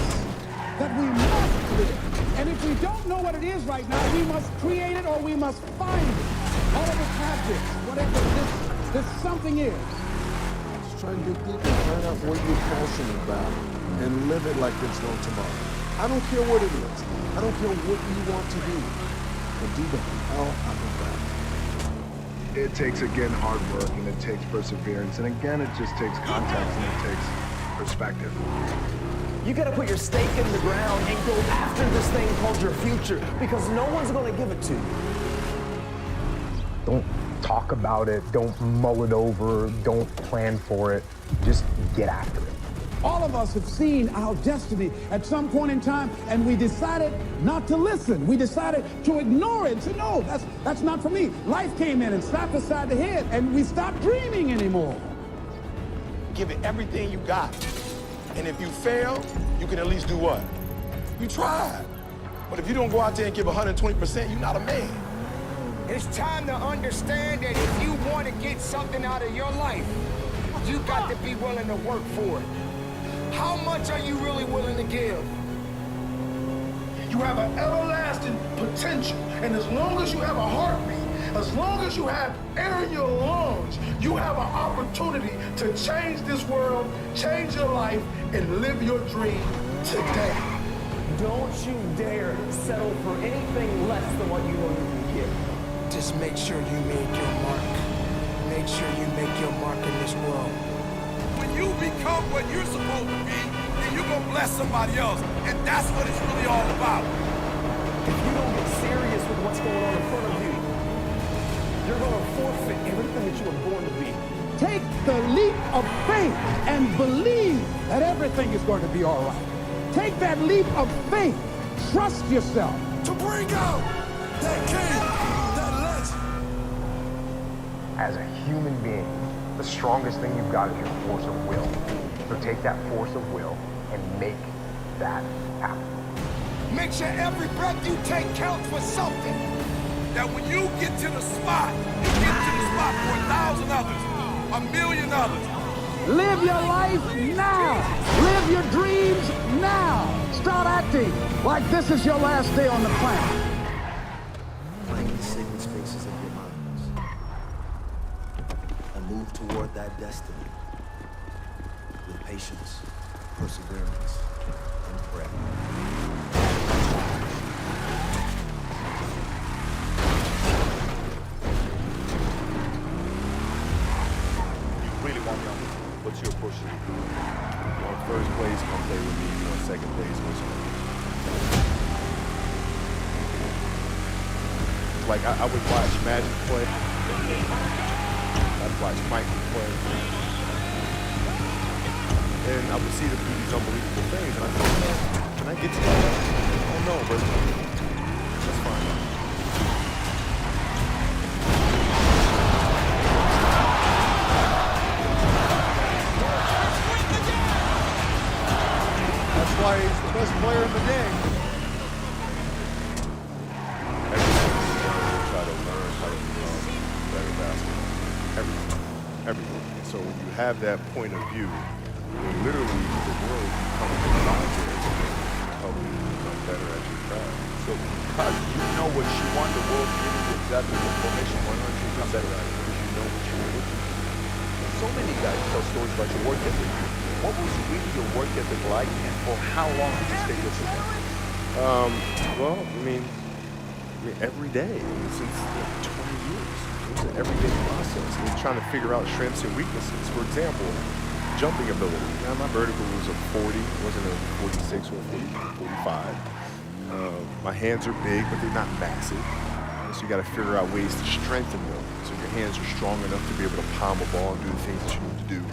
that we must live. And if we don't know what it is right now, we must create it or we must find it. All of us have this, whatever this something is. Try and dig deep and find out what you're passionate about and live it like there's no tomorrow. I don't care what it is. I don't care what you want to do. But do the hell out of that. It takes, again, hard work, and it takes perseverance, and again, it just takes context, and it takes perspective. You gotta put your stake in the ground and go after this thing called your future, because no one's gonna give it to you. Don't talk about it, don't mull it over, don't plan for it, just get after it. All of us have seen our destiny at some point in time, and we decided not to listen. We decided to ignore it, to no, that's not for me. Life came in and slapped us side the head, and we stopped dreaming anymore. Give it everything you got. And if you fail, you can at least do what? You tried. But if you don't go out there and give 120%, you're not a man. It's time to understand that if you want to get something out of your life, you got to be willing to work for it. How much are you really willing to give? You have an everlasting potential. And as long as you have a heartbeat, as long as you have air in your lungs, you have an opportunity to change this world, change your life, and live your dream today. Don't you dare settle for anything less than what you know you can give. Just make sure you make your mark. Make sure you make your mark in this world. When you become what you're supposed to be, then you're gonna bless somebody else. And that's what it's really all about. If you don't get serious with what's going on in front of you, that you were born to be. Take the leap of faith and believe that everything is going to be all right. Take that leap of faith. Trust yourself. To bring out that king, that legend. As a human being, the strongest thing you've got is your force of will. So take that force of will and make that happen. Make sure every breath you take counts for something. That when you get to the spot, you get to the spot for 1,000 others, 1,000,000 others. Live your life now. Live your dreams now. Start acting like this is your last day on the planet. Find the sacred spaces of your minds and move toward that destiny with patience, perseverance, and prayer. Really want to know what's your approach to it? You want first place, come play with me. You want second place, go somewhere. Like I would watch Magic play. I'd watch Michael play. And I would see them do these unbelievable things. And I thought, man, can I get to that? I don't know, but let's find out. That's why he's the best player in the game. Everything. Try to learn how to become better basketball. Everything. So when you have that point of view, literally the world becomes a volunteer to help you become better at your craft. So because you know what you want, the world gives you exactly the information 100% better at it because you know what you're looking for. So many guys tell stories about your work ethic. What was really your work ethic like, and for how long did you stay with it? Well, I mean, every day since 20 years. It was an everyday process. I mean, trying to figure out strengths and weaknesses. For example, jumping ability. Now, my vertical was a 40, it wasn't a 46 or a 45. My hands are big, but they're not massive. So you got to figure out ways to strengthen them so your hands are strong enough to be able to palm a ball and do the things that you need to do.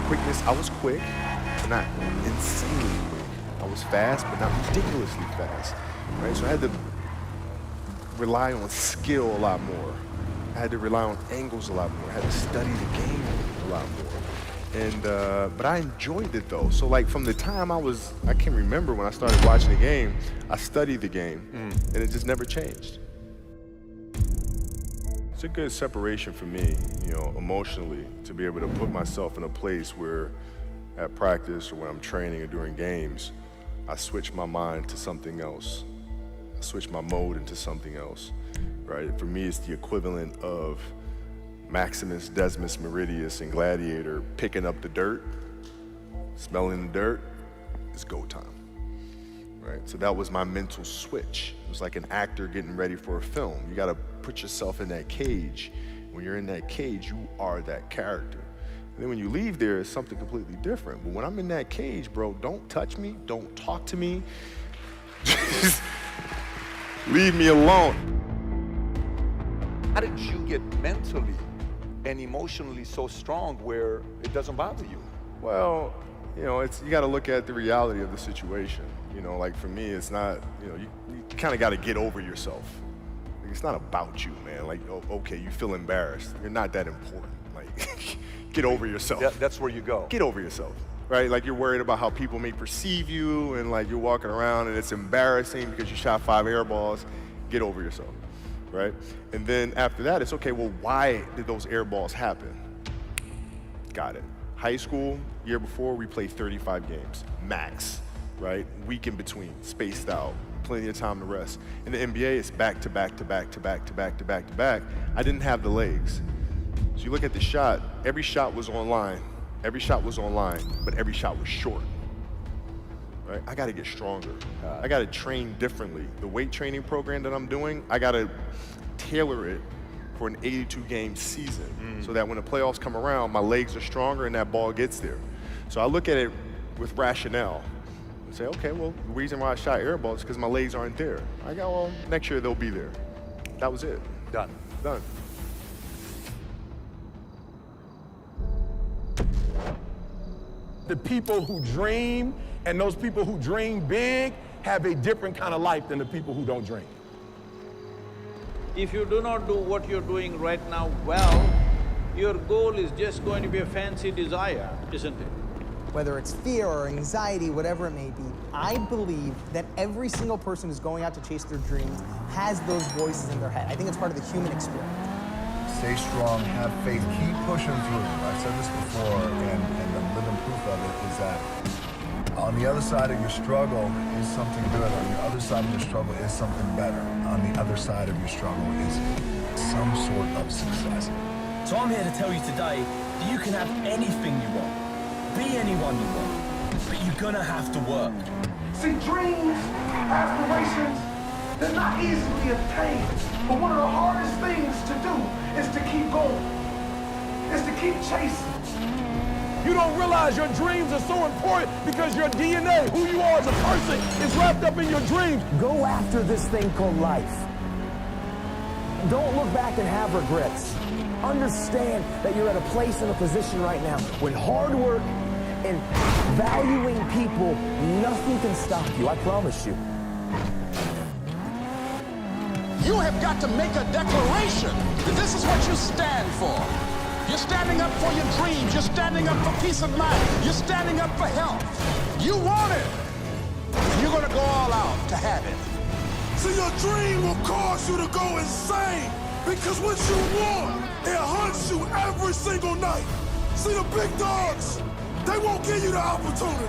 Quickness, I was quick, but not insanely quick. I was fast, but not ridiculously fast. Right? So I had to rely on skill a lot more. I had to rely on angles a lot more. I had to study the game a lot more. And but I enjoyed it though. So like from the time I can remember when I started watching the game, I studied the game, and it just never changed. It's a good separation for me, emotionally, to be able to put myself in a place where at practice or when I'm training or during games, I switch my mind to something else. I switch my mode into something else, right? For me, it's the equivalent of Maximus, Decimus, Meridius, and Gladiator picking up the dirt, smelling the dirt, it's go time. Right? So that was my mental switch. It was like an actor getting ready for a film. You gotta put yourself in that cage. When you're in that cage, you are that character. And then when you leave there, it's something completely different. But when I'm in that cage, bro, don't touch me, don't talk to me. Just leave me alone. How did you get mentally and emotionally so strong where it doesn't bother you? Well, you got to look at the reality of the situation. Like for me, it's not, you kind of got to get over yourself. Like, it's not about you, man. Like, okay, you feel embarrassed. You're not that important. Like, get over yourself. That's where you go. Get over yourself, right? Like you're worried about how people may perceive you and like you're walking around and it's embarrassing because you shot 5 air balls. Get over yourself, right? And then after that, it's okay, well, why did those air balls happen? Got it. High school, year before, we played 35 games, max, right? Week in between, spaced out, plenty of time to rest. In the NBA, it's back to back to back to back to back to back to back. I didn't have the legs. So you look at the shot, every shot was online. Every shot was online, but every shot was short. Right? I gotta get stronger. I gotta train differently. The weight training program that I'm doing, I gotta tailor it for an 82-game season so that when the playoffs come around, my legs are stronger and that ball gets there. So I look at it with rationale and say, okay, well, the reason why I shot air balls is because my legs aren't there. I go, well, next year they'll be there. That was it. Done. Done. The people who dream and those people who dream big have a different kind of life than the people who don't dream. If you do not do what you're doing right now well, your goal is just going to be a fancy desire, isn't it? Whether it's fear or anxiety, whatever it may be, I believe that every single person who's going out to chase their dreams has those voices in their head. I think it's part of the human experience. Stay strong, have faith, keep pushing through. I've said this before, and the living proof of it is that on the other side of your struggle is something good. On the other side of your struggle is something better. On the other side of your struggle is some sort of success. So I'm here to tell you today that you can have anything you want, be anyone you want, but you're gonna have to work. See, dreams, aspirations, they're not easily obtained. But one of the hardest things to do is to keep going, is to keep chasing. You don't realize your dreams are so important because your DNA, who you are as a person, is wrapped up in your dreams. Go after this thing called life. Don't look back and have regrets. Understand that you're at a place and a position right now when hard work and valuing people, nothing can stop you, I promise you. You have got to make a declaration that this is what you stand for. You're standing up for your dreams. You're standing up for peace of mind. You're standing up for health. You want it. You're going to go all out to have it. So your dream will cause you to go insane because what you want, it hunts you every single night. See the big dogs, they won't give you the opportunity.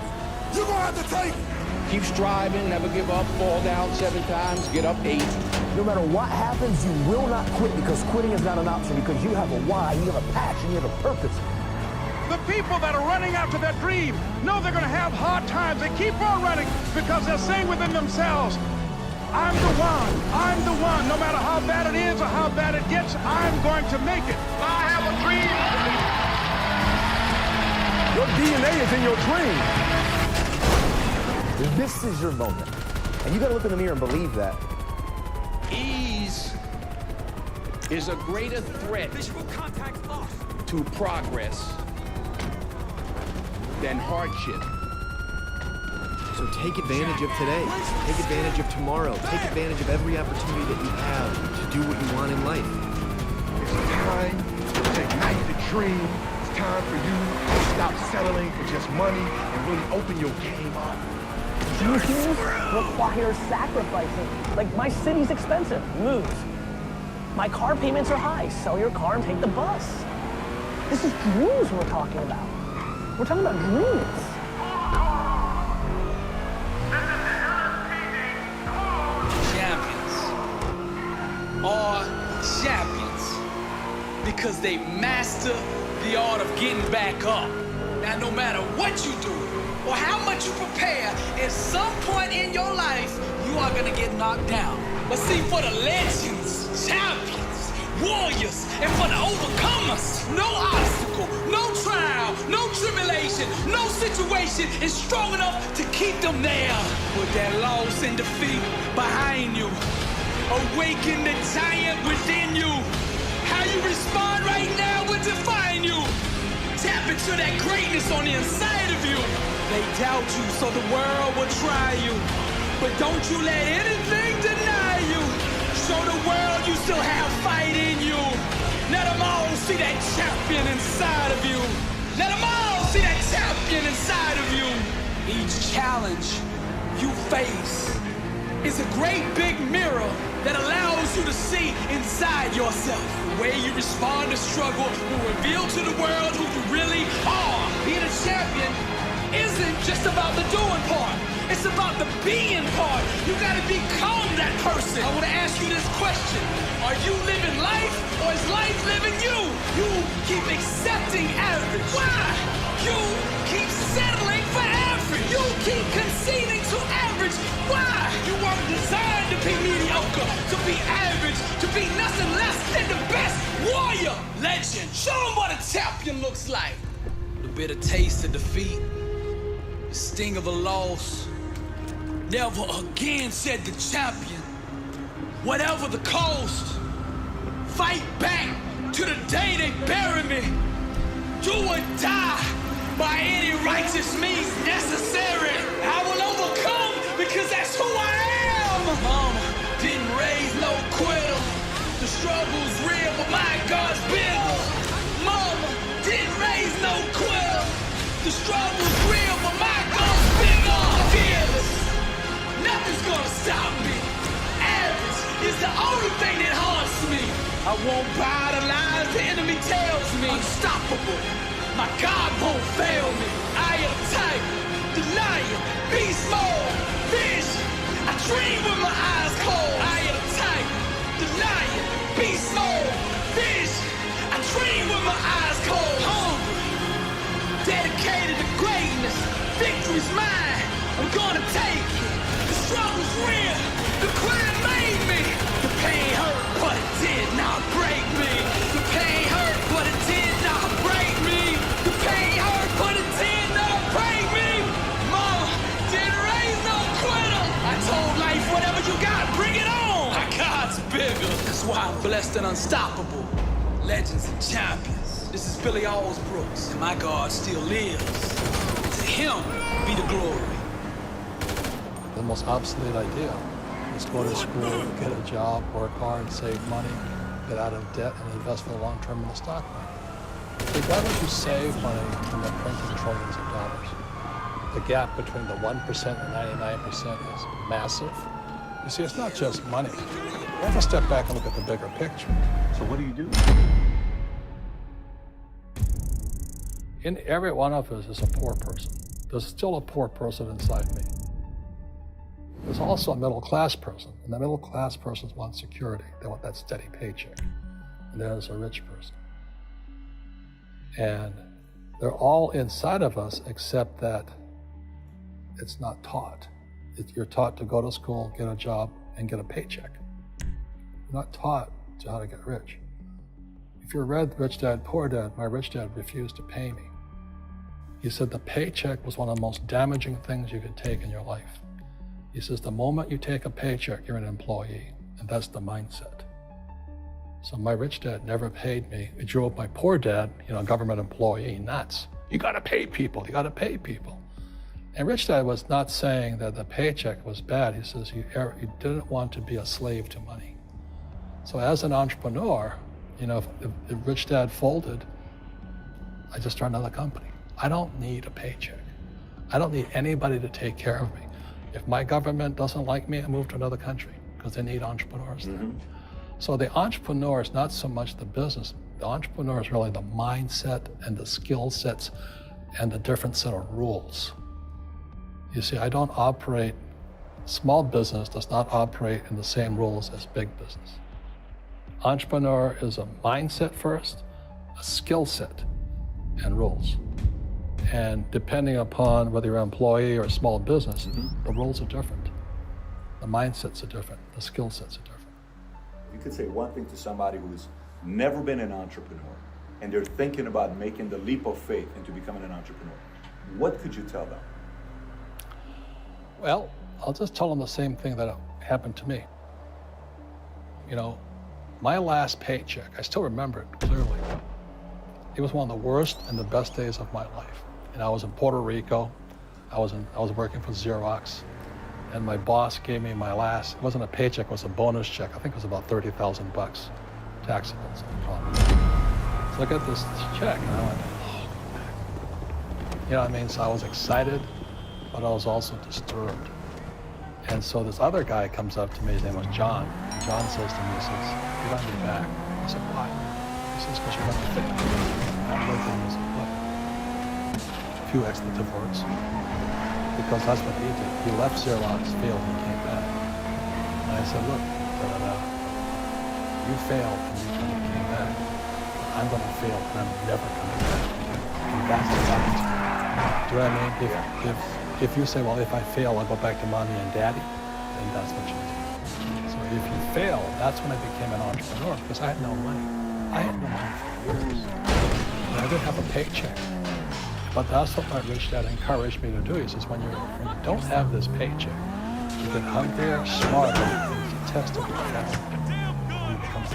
You're going to have to take it. Keep striving, never give up, fall down 7 times, get up 8. No matter what happens, you will not quit because quitting is not an option because you have a why, you have a passion, you have a purpose. The people that are running after their dream know they're going to have hard times. They keep on running because they're saying within themselves, I'm the one, I'm the one. No matter how bad it is or how bad it gets, I'm going to make it. I have a dream. Your DNA is in your dream. This is your moment. And you gotta look in the mirror and believe that. Ease is a greater threat to progress than hardship. So take advantage of today. Take advantage of tomorrow. Take advantage of every opportunity that you have to do what you want in life. It's time to ignite the dream. It's time for you to stop settling for just money and really open your game up. Dreams require sacrificing. Like, my city's expensive. Move. My car payments are high. Sell your car and take the bus. This is dreams we're talking about. We're talking about dreams. Champions are champions because they master the art of getting back up. Now, no matter what you do or how much you prepare, at some point in your life, you are gonna get knocked down. But see, for the legends, champions, warriors, and for the overcomers, no obstacle, no trial, no tribulation, no situation is strong enough to keep them there. Put that loss and defeat behind you. Awaken the giant within you. How you respond right now will define you. Tap into that greatness on the inside of you. They doubt you, so the world will try you. But don't you let anything deny you. Show the world you still have fight in you. Let them all see that champion inside of you. Let them all see that champion inside of you. Each challenge you face is a great big mirror that allows you to see inside yourself. The way you respond to struggle will reveal to the world who you really are. Being a champion isn't just about the doing part. It's about the being part. You gotta become that person. I wanna ask you this question. Are you living life or is life living you? You keep accepting average. Why? You keep settling for average. You keep conceding to average. Why? You weren't designed to be mediocre, to be average, to be nothing less than the best warrior. Legend. Show them what a champion looks like. The bitter taste of defeat. Sting of a loss. Never again, said the champion. Whatever the cost, fight back to the day they bury me. Do or die by any righteous means necessary. I will overcome because that's who I am. Mama didn't raise no quitter. The struggle's real, but my God's bigger. Mama didn't raise no quitter. The struggle's real, but my God's bigger. Fearless, nothing's gonna stop me. Average is the only thing that haunts me. I won't buy the lies the enemy tells me. Unstoppable, my God won't fail me. I am tight, the lion, beast mode, vision. I dream with my eyes closed. I am tight, the lion, beast mode, vision. I dream with my eyes closed. Hungry, dedicated to greatness. Victory's mine. I'm gonna take it. The struggle's real. The quitter made me. The pain hurt, but it did not break me. The pain hurt, but it did not break me. The pain hurt, but it did not break me. Mama didn't raise no quitter. I told life, whatever you got, bring it on. My God's bigger. That's why I'm blessed and unstoppable. Legends and champions. This is Billy Allsbrooks, and my God still lives. To him be the glory. The most obsolete idea is go to school, get a job, work hard, save money, get out of debt, and invest for the long term in the stock market. Regardless, you save money from the printing trillions of dollars. The gap between the 1% and 99% is massive. You see, it's not just money. You have to step back and look at the bigger picture. So what do you do? In every one of us is a poor person. There's still a poor person inside me. There's also a middle-class person, and the middle-class persons want security. They want that steady paycheck. And there's a rich person. And they're all inside of us, except that it's not taught. You're taught to go to school, get a job, and get a paycheck. You're not taught to how to get rich. If you read Rich Dad, Poor Dad, my rich dad refused to pay me. He said the paycheck was one of the most damaging things you could take in your life. He says, the moment you take a paycheck, you're an employee, and that's the mindset. So my rich dad never paid me. It drove my poor dad, government employee, nuts. You gotta pay people, you gotta pay people. And rich dad was not saying that the paycheck was bad. He says he didn't want to be a slave to money. So as an entrepreneur, if rich dad folded, I just started another company. I don't need a paycheck. I don't need anybody to take care of me. If my government doesn't like me, I move to another country because they need entrepreneurs there. So the entrepreneur is not so much the business. The entrepreneur is really the mindset and the skill sets and the different set of rules. You see, I don't operate, small business does not operate in the same rules as big business. Entrepreneur is a mindset first, a skill set, and rules. And depending upon whether you're an employee or a small business, the rules are different. The mindsets are different. The skill sets are different. You could say one thing to somebody who's never been an entrepreneur and they're thinking about making the leap of faith into becoming an entrepreneur. What could you tell them? Well, I'll just tell them the same thing that happened to me. My last paycheck, I still remember it clearly. It was one of the worst and the best days of my life. And I was in Puerto Rico. I was working for Xerox, and my boss gave me my last. It wasn't a paycheck; it was a bonus check. I think it was about $30,000, taxable. So I got this check, and I went, oh, you know what I mean? So I was excited, but I was also disturbed. And so this other guy comes up to me. His name was John. John says to me, he says, "Get on your back." I said, "Why?" He says, "Because you're going to fail." I looked at him and said, "What?" A few expletive words. Because that's what he did. He left Xerox, failed, and came back. And I said, "Look, you failed and you came back. I'm going to fail and I'm never coming back." And that's the fact. Do you know what I mean? If you say, well, if I fail, I'll go back to mommy and daddy, then that's what you do. So if you fail, that's when I became an entrepreneur, because I had no money. I had no money for years. And I didn't have a paycheck. But that's what my rich dad encouraged me to do. He says, when you don't have this paycheck, you get hungrier, smarter, and you test it faster. You become a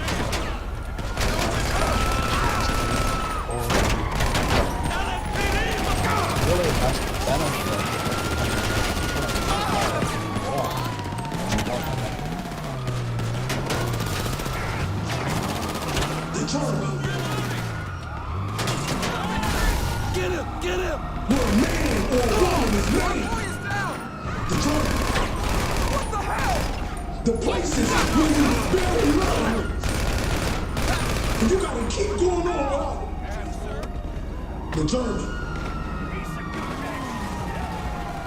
Determined. Get him! Get him! Where a man or a woman is made. Determined. What the hell? The places where you barely learn. And you gotta keep going on. Determined.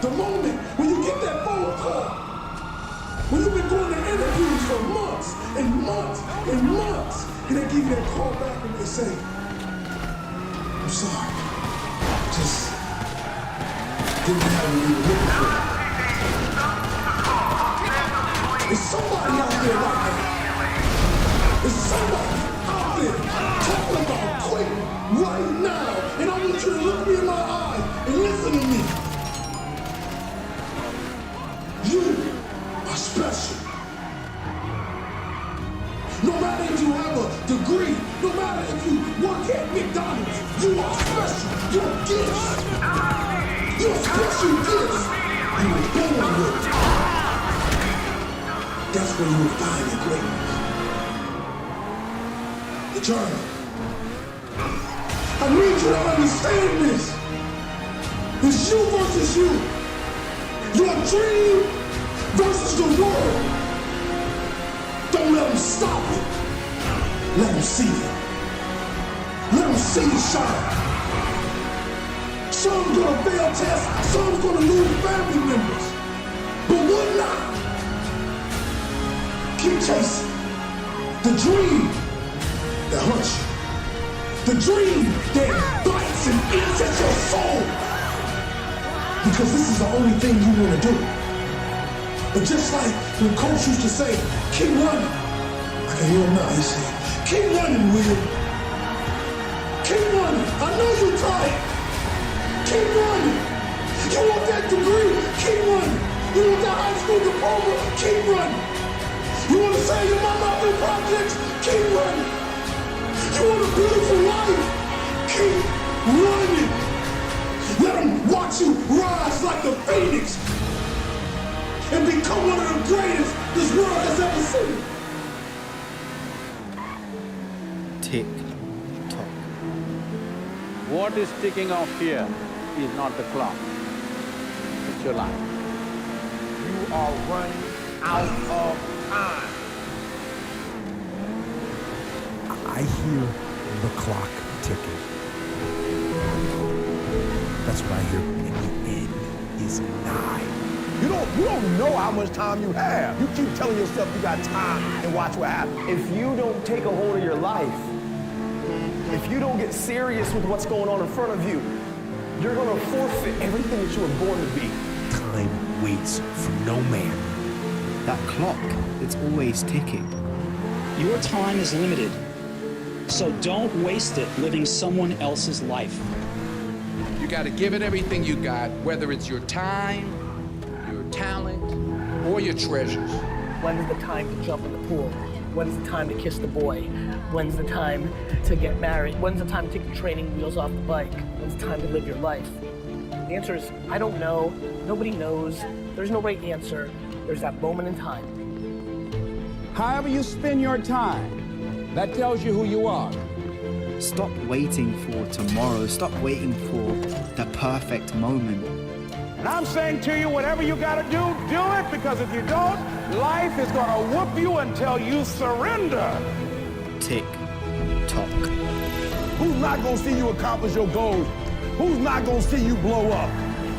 The moment when you get that phone call, when you've been going to interviews for months and months and months, and they give you that call back and they say, I'm sorry, just didn't have what you were looking for. There's somebody out there right now. There's somebody out there talking about quitting right now. And I want you to look me in my eye and listen to me. You are special. No matter if you have a degree, no matter if you work at McDonald's, you are special. You're gifts. You're special gifts. You were born with. That's where you will find your greatness. The journey. I need you to understand this. It's you versus you. Your dream versus the world. Don't let them stop it. Let them see it. Let them see it shine. Some gonna fail tests, some gonna lose family members. But one not. Keep chasing. The dream that hurts you. The dream that bites and eats at your soul. Because this is the only thing you want to do. But just like when Coach used to say, keep running. I can hear him now, he said, keep running, Will. Keep running. I know you're tired. Keep running. You want that degree? Keep running. You want that high school diploma? Keep running. You want to save your mama out in projects? Keep running. You want a beautiful life? Keep running. Let them watch you rise like the phoenix and become one of the greatest this world has ever seen. Tick tock. What is ticking off here is not the clock. It's your life. You are running out of time. I hear the clock ticking. That's what I hear, and the end is nigh. You don't know how much time you have. You keep telling yourself you got time and watch what happens. If you don't take a hold of your life, if you don't get serious with what's going on in front of you, you're gonna forfeit everything that you were born to be. Time waits for no man. That clock, it's always ticking. Your time is limited, so don't waste it living someone else's life. You got to give it everything you got, whether it's your time, your talent, or your treasures. When's the time to jump in the pool? When's the time to kiss the boy? When's the time to get married? When's the time to take the training wheels off the bike? When's the time to live your life? The answer is, I don't know. Nobody knows. There's no right answer. There's that moment in time. However you spend your time, that tells you who you are. Stop waiting for tomorrow. Stop waiting for the perfect moment. And I'm saying to you, whatever you gotta do it, because if you don't, life is gonna whoop you until you surrender. Tick tock. Who's not gonna see you accomplish your goals? Who's not gonna see you blow up?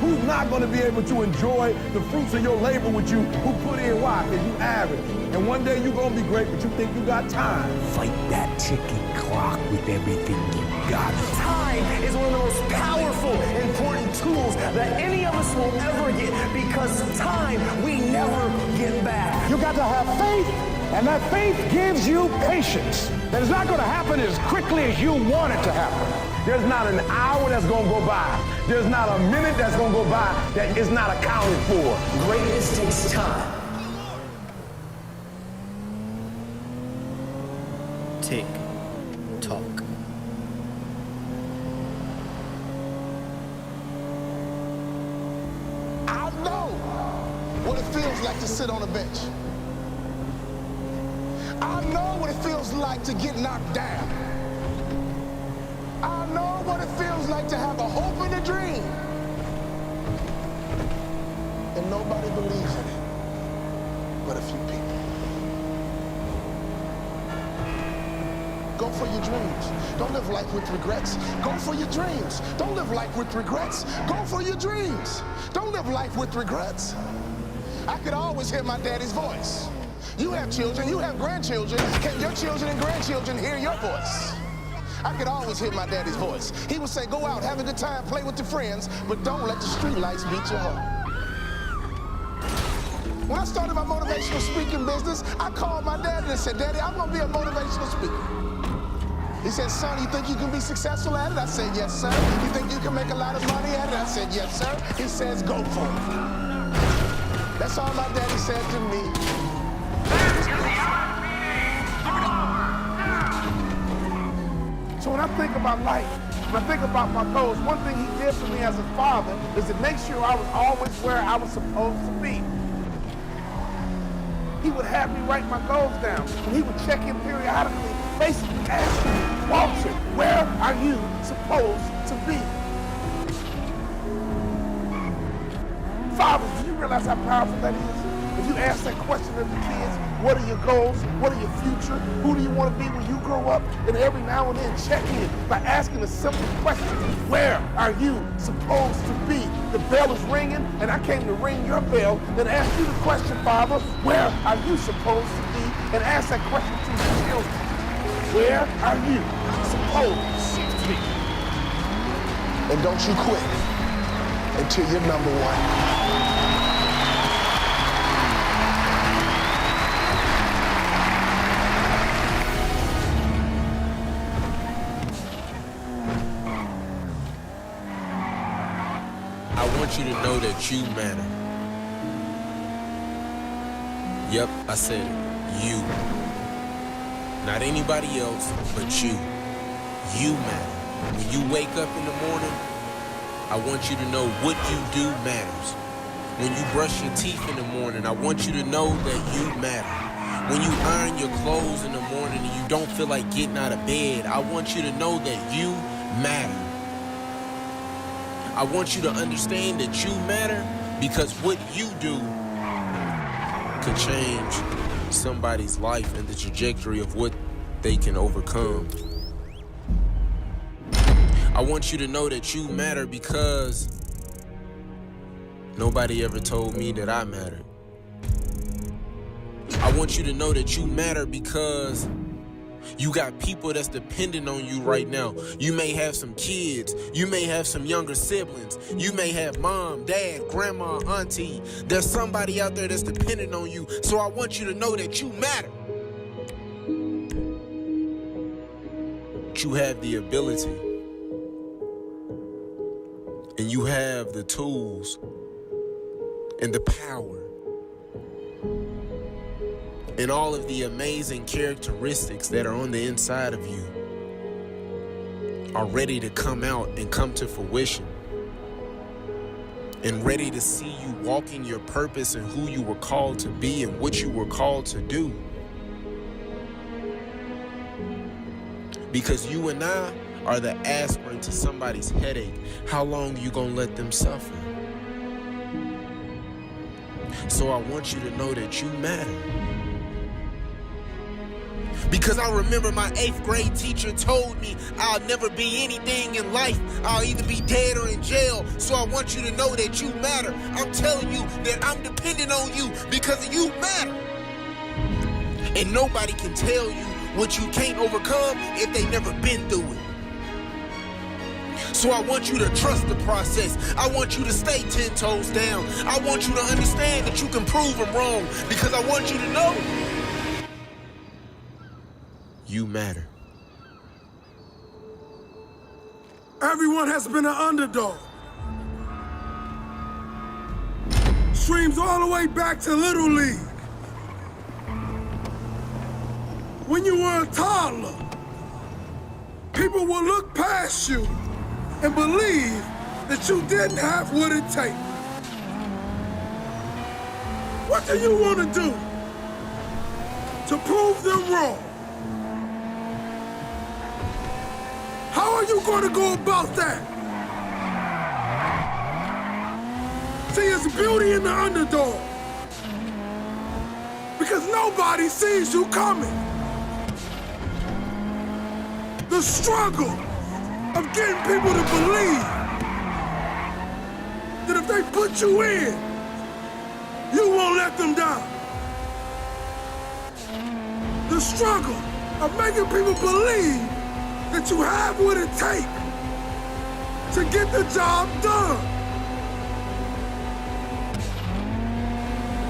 Who's not gonna be able to enjoy the fruits of your labor with you? Who put in why? Because you average. And one day you're gonna be great, but you think you got time. Fight that ticking clock with everything you got. Time is one of the most powerful, important tools that any of us will ever get, because time we never get back. You got to have faith, and that faith gives you patience. That it's not gonna happen as quickly as you want it to happen. There's not an hour that's gonna go by. There's not a minute that's gonna go by that is not accounted for. Greatness takes time. Tick tock. I know what it feels like to sit on a bench. I know what it feels like to get knocked down. what it feels like to have a hope and a dream, and nobody believes in it but a few people. Go for your dreams. Don't live life with regrets. Go for your dreams. Don't live life with regrets. Go for your dreams. Don't live life with regrets. I could always hear my daddy's voice. You have children, you have grandchildren. Can your children and grandchildren hear your voice? I could always hear my daddy's voice. He would say, go out, have a good time, play with your friends, but don't let the street lights beat your heart. When I started my motivational speaking business, I called my daddy and said, Daddy, I'm gonna be a motivational speaker. He said, son, you think you can be successful at it? I said, yes, sir. You think you can make a lot of money at it? I said, yes, sir. He says, go for it. That's all my daddy said to me. So when I think about life, when I think about my goals, one thing he did for me as a father is to make sure I was always where I was supposed to be. He would have me write my goals down, and he would check in periodically, basically asking me, Walter, where are you supposed to be? Fathers, do you realize how powerful that is? If you ask that question of your kids, what are your goals? What are your future? Who do you want to be when you grow up? And every now and then check in by asking a simple question. Where are you supposed to be? The bell is ringing, and I came to ring your bell and ask you the question, Father, where are you supposed to be? And ask that question to your children. Where are you supposed to be? And don't you quit until you're number one. I want you to know that you matter. Yep, I said it. You. Not anybody else, but you. You matter. When you wake up in the morning, I want you to know what you do matters. When you brush your teeth in the morning, I want you to know that you matter. When you iron your clothes in the morning and you don't feel like getting out of bed, I want you to know that you matter. I want you to understand that you matter because what you do could change somebody's life and the trajectory of what they can overcome. I want you to know that you matter because nobody ever told me that I mattered. I want you to know that you matter because you got people that's dependent on you right now. You may have some kids. You may have some younger siblings. You may have mom, dad, grandma, auntie. There's somebody out there that's dependent on you. So I want you to know that you matter. You have the ability. And you have the tools and the power and all of the amazing characteristics that are on the inside of you are ready to come out and come to fruition and ready to see you walking your purpose and who you were called to be and what you were called to do. Because you and I are the aspirin to somebody's headache. How long are you gonna let them suffer? So I want you to know that you matter. Because I remember my 8th grade teacher told me I'll never be anything in life. I'll either be dead or in jail. So I want you to know that you matter. I'm telling you that I'm dependent on you because you matter. And nobody can tell you what you can't overcome if they never been through it. So I want you to trust the process. I want you to stay 10 toes down. I want you to understand that you can prove them wrong because I want you to know you matter. Everyone has been an underdog. Streams all the way back to Little League. When you were a toddler, people will look past you and believe that you didn't have what it takes. What do you want to do to prove them wrong? How are you gonna go about that? See, it's beauty in the underdog. Because nobody sees you coming. The struggle of getting people to believe that if they put you in, you won't let them down. The struggle of making people believe that you have what it takes to get the job done.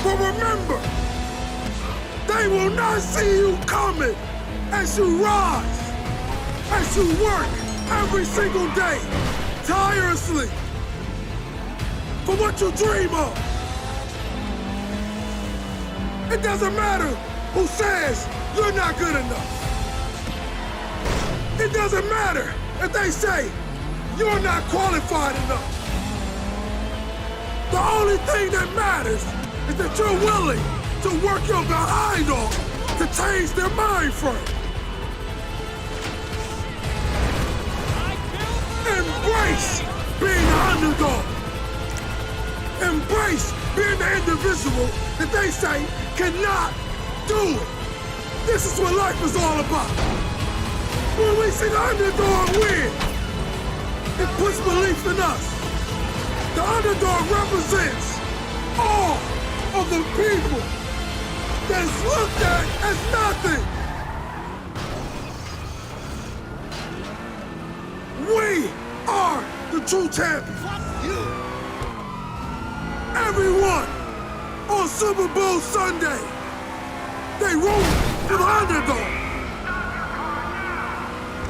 But remember, they will not see you coming as you rise, as you work every single day, tirelessly, for what you dream of. It doesn't matter who says you're not good enough. It doesn't matter if they say you're not qualified enough. The only thing that matters is that you're willing to work your behind off to change their mind frame. Embrace being an underdog. Embrace being the individual that they say cannot do it. This is what life is all about. When we see the underdog win, it puts belief in us. The underdog represents all of the people that's looked at as nothing. We are the true champions. Everyone on Super Bowl Sunday, they root for the underdog.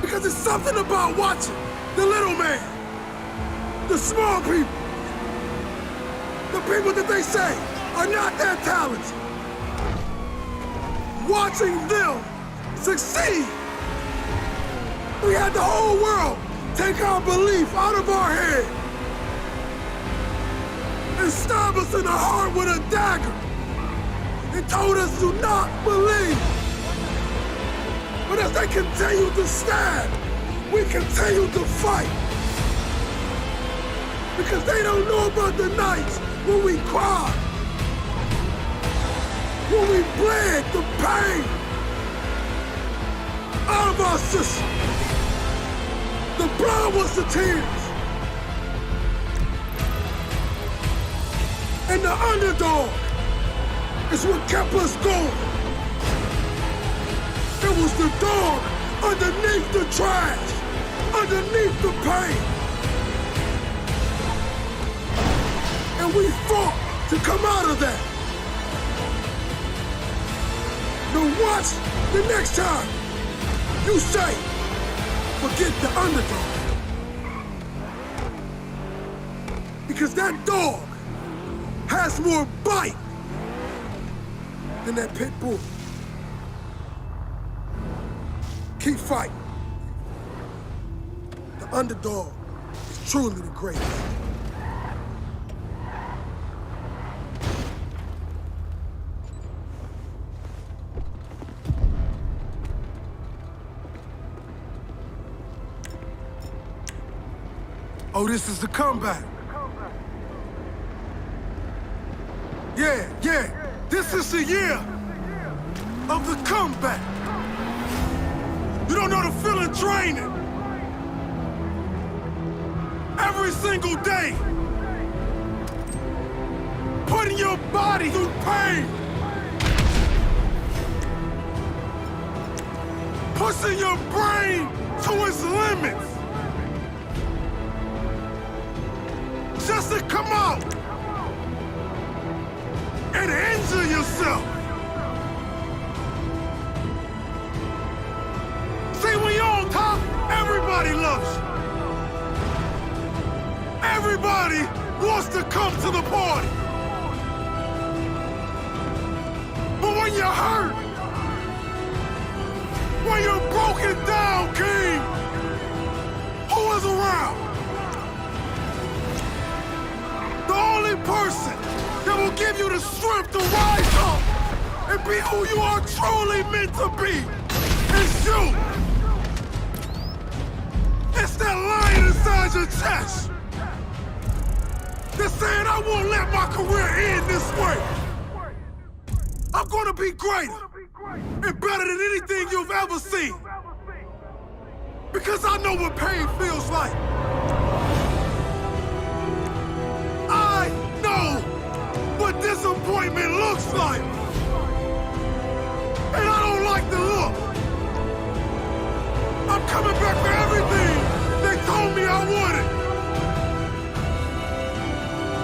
Because it's something about watching the little man, the small people, the people that they say are not that talented. Watching them succeed. We had the whole world take our belief out of our head and stab us in the heart with a dagger and told us to not believe. But as they continue to stand, we continue to fight. Because they don't know about the nights when we cried, when we bled the pain out of our system. The blood was the tears. And the underdog is what kept us going. It was the dog underneath the trash, underneath the pain. And we fought to come out of that. Now watch the next time you say, forget the underdog. Because that dog has more bite than that pit bull. Keep fighting. The underdog is truly the greatest. Oh, this is the comeback. Yeah, this is the year of the comeback. You don't know the feeling draining. Every single day, putting your body through pain. Pushing your brain to its limits. Just to come out and injure yourself. See, when you're on top, everybody loves you. Everybody wants to come to the party. But when you're hurt, when you're broken down, King, who is around? The only person that will give you the strength to rise up and be who you are truly meant to be is you. It's career end this way. I'm gonna be greater and better than anything you've ever seen. Because I know what pain feels like. I know what disappointment looks like. And I don't like the look. I'm coming back for everything they told me I wanted.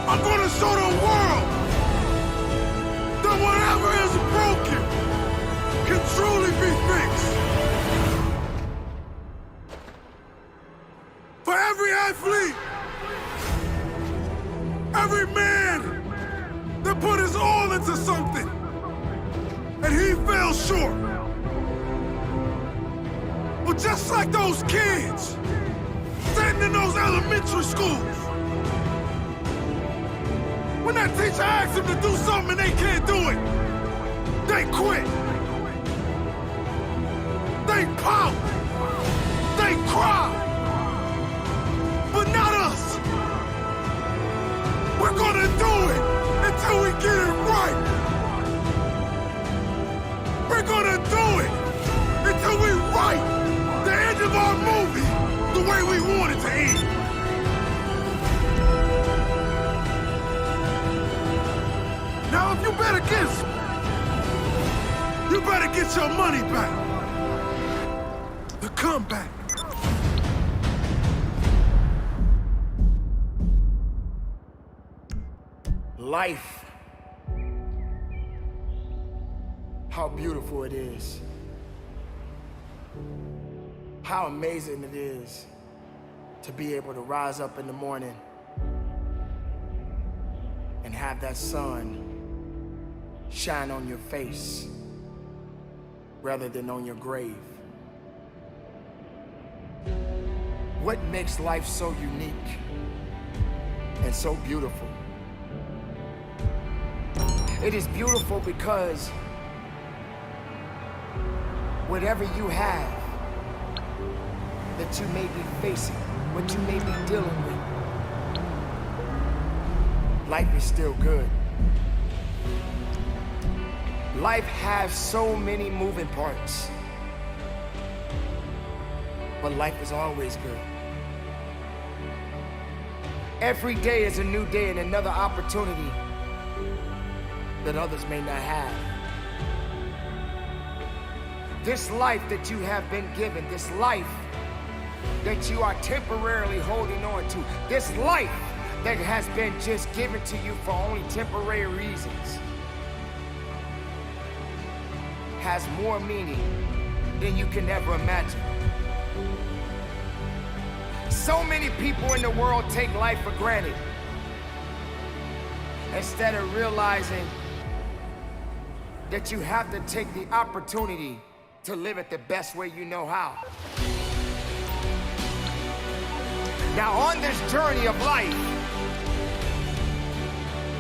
I'm gonna show the world that whatever is broken can truly be fixed. For every athlete, every man that put his all into something and he fell short. Well, just like those kids sitting in those elementary schools, when that teacher asks them to do something and they can't do it, they quit. They pout. They cry. But not us. We're gonna do it until we get it right. We're gonna do it until we write the end of our movie the way we want it to end. Now, if you bet against me, you better get your money back. The comeback. Life. How beautiful it is. How amazing it is to be able to rise up in the morning and have that sun shine on your face rather than on your grave. What makes life so unique and so beautiful? It is beautiful because whatever you have that you may be facing, what you may be dealing with, life is still good. Life has so many moving parts, but life is always good. Every day is a new day and another opportunity that others may not have. This life that you have been given, this life that you are temporarily holding on to, this life that has been just given to you for only temporary reasons, has more meaning than you can ever imagine. So many people in the world take life for granted instead of realizing that you have to take the opportunity to live it the best way you know how. Now, on this journey of life,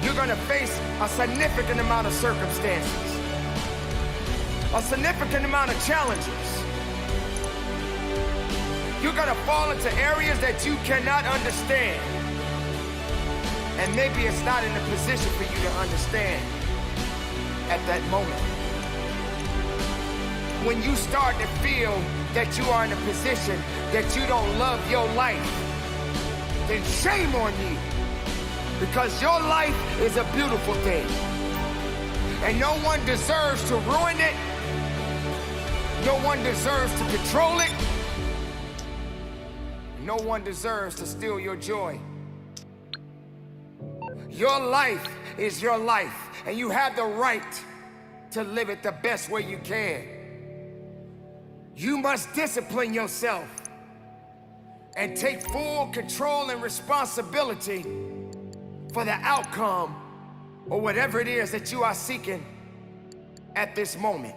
you're gonna face a significant amount of circumstances, a significant amount of challenges. You're gonna fall into areas that you cannot understand. And maybe it's not in a position for you to understand at that moment. When you start to feel that you are in a position that you don't love your life, then shame on you. Because your life is a beautiful thing. And no one deserves to ruin it. No one deserves to control it. No one deserves to steal your joy. Your life is your life, and you have the right to live it the best way you can. You must discipline yourself and take full control and responsibility for the outcome or whatever it is that you are seeking at this moment.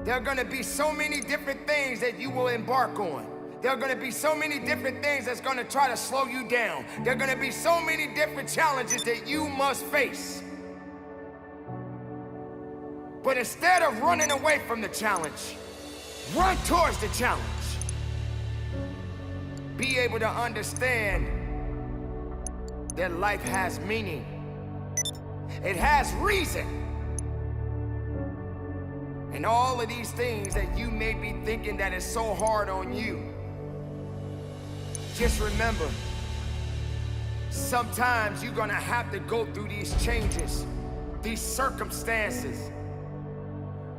There are gonna be so many different things that you will embark on. There are gonna be so many different things that's gonna try to slow you down. There are gonna be so many different challenges that you must face. But instead of running away from the challenge, run towards the challenge. be able to understand that life has meaning. It has reason. And all of these things that you may be thinking that is so hard on you, just remember, sometimes you're gonna have to go through these changes, these circumstances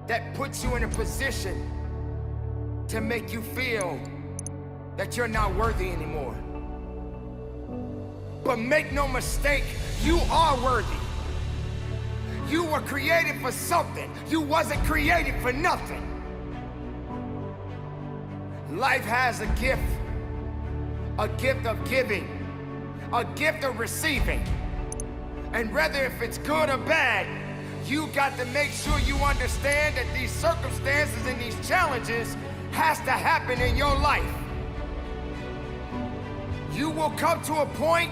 that puts you in a position to make you feel that you're not worthy anymore. But make no mistake, you are worthy. You were created for something. You wasn't created for nothing. Life has a gift of giving, a gift of receiving. And whether if it's good or bad, you got to make sure you understand that these circumstances and these challenges has to happen in your life. You will come to a point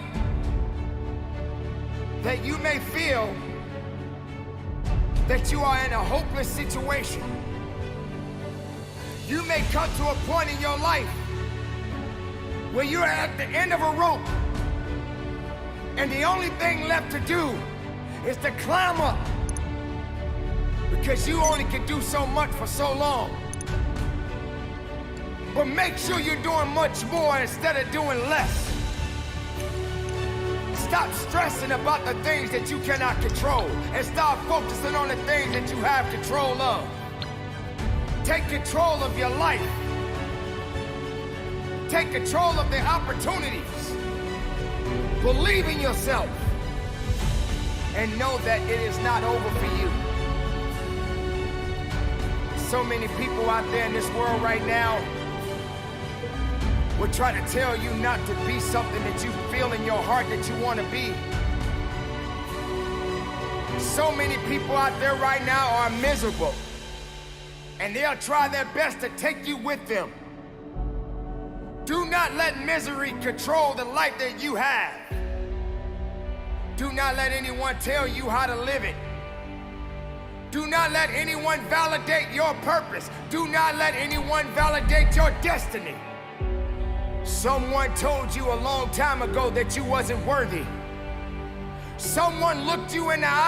that you may feel that you are in a hopeless situation. You may come to a point in your life where you're at the end of a rope and the only thing left to do is to climb up, because you only can do so much for so long. But make sure you're doing much more instead of doing less. Stop stressing about the things that you cannot control and start focusing on the things that you have control of. Take control of your life. Take control of the opportunities. Believe in yourself and know that it is not over for you. So many people out there in this world right now will try to tell you not to be something that you feel in your heart that you want to be. So many people out there right now are miserable, and they'll try their best to take you with them. Do not let misery control the life that you have. Do not let anyone tell you how to live it. Do not let anyone validate your purpose. Do not let anyone validate your destiny. Someone told you a long time ago that you wasn't worthy. Someone looked you in the eye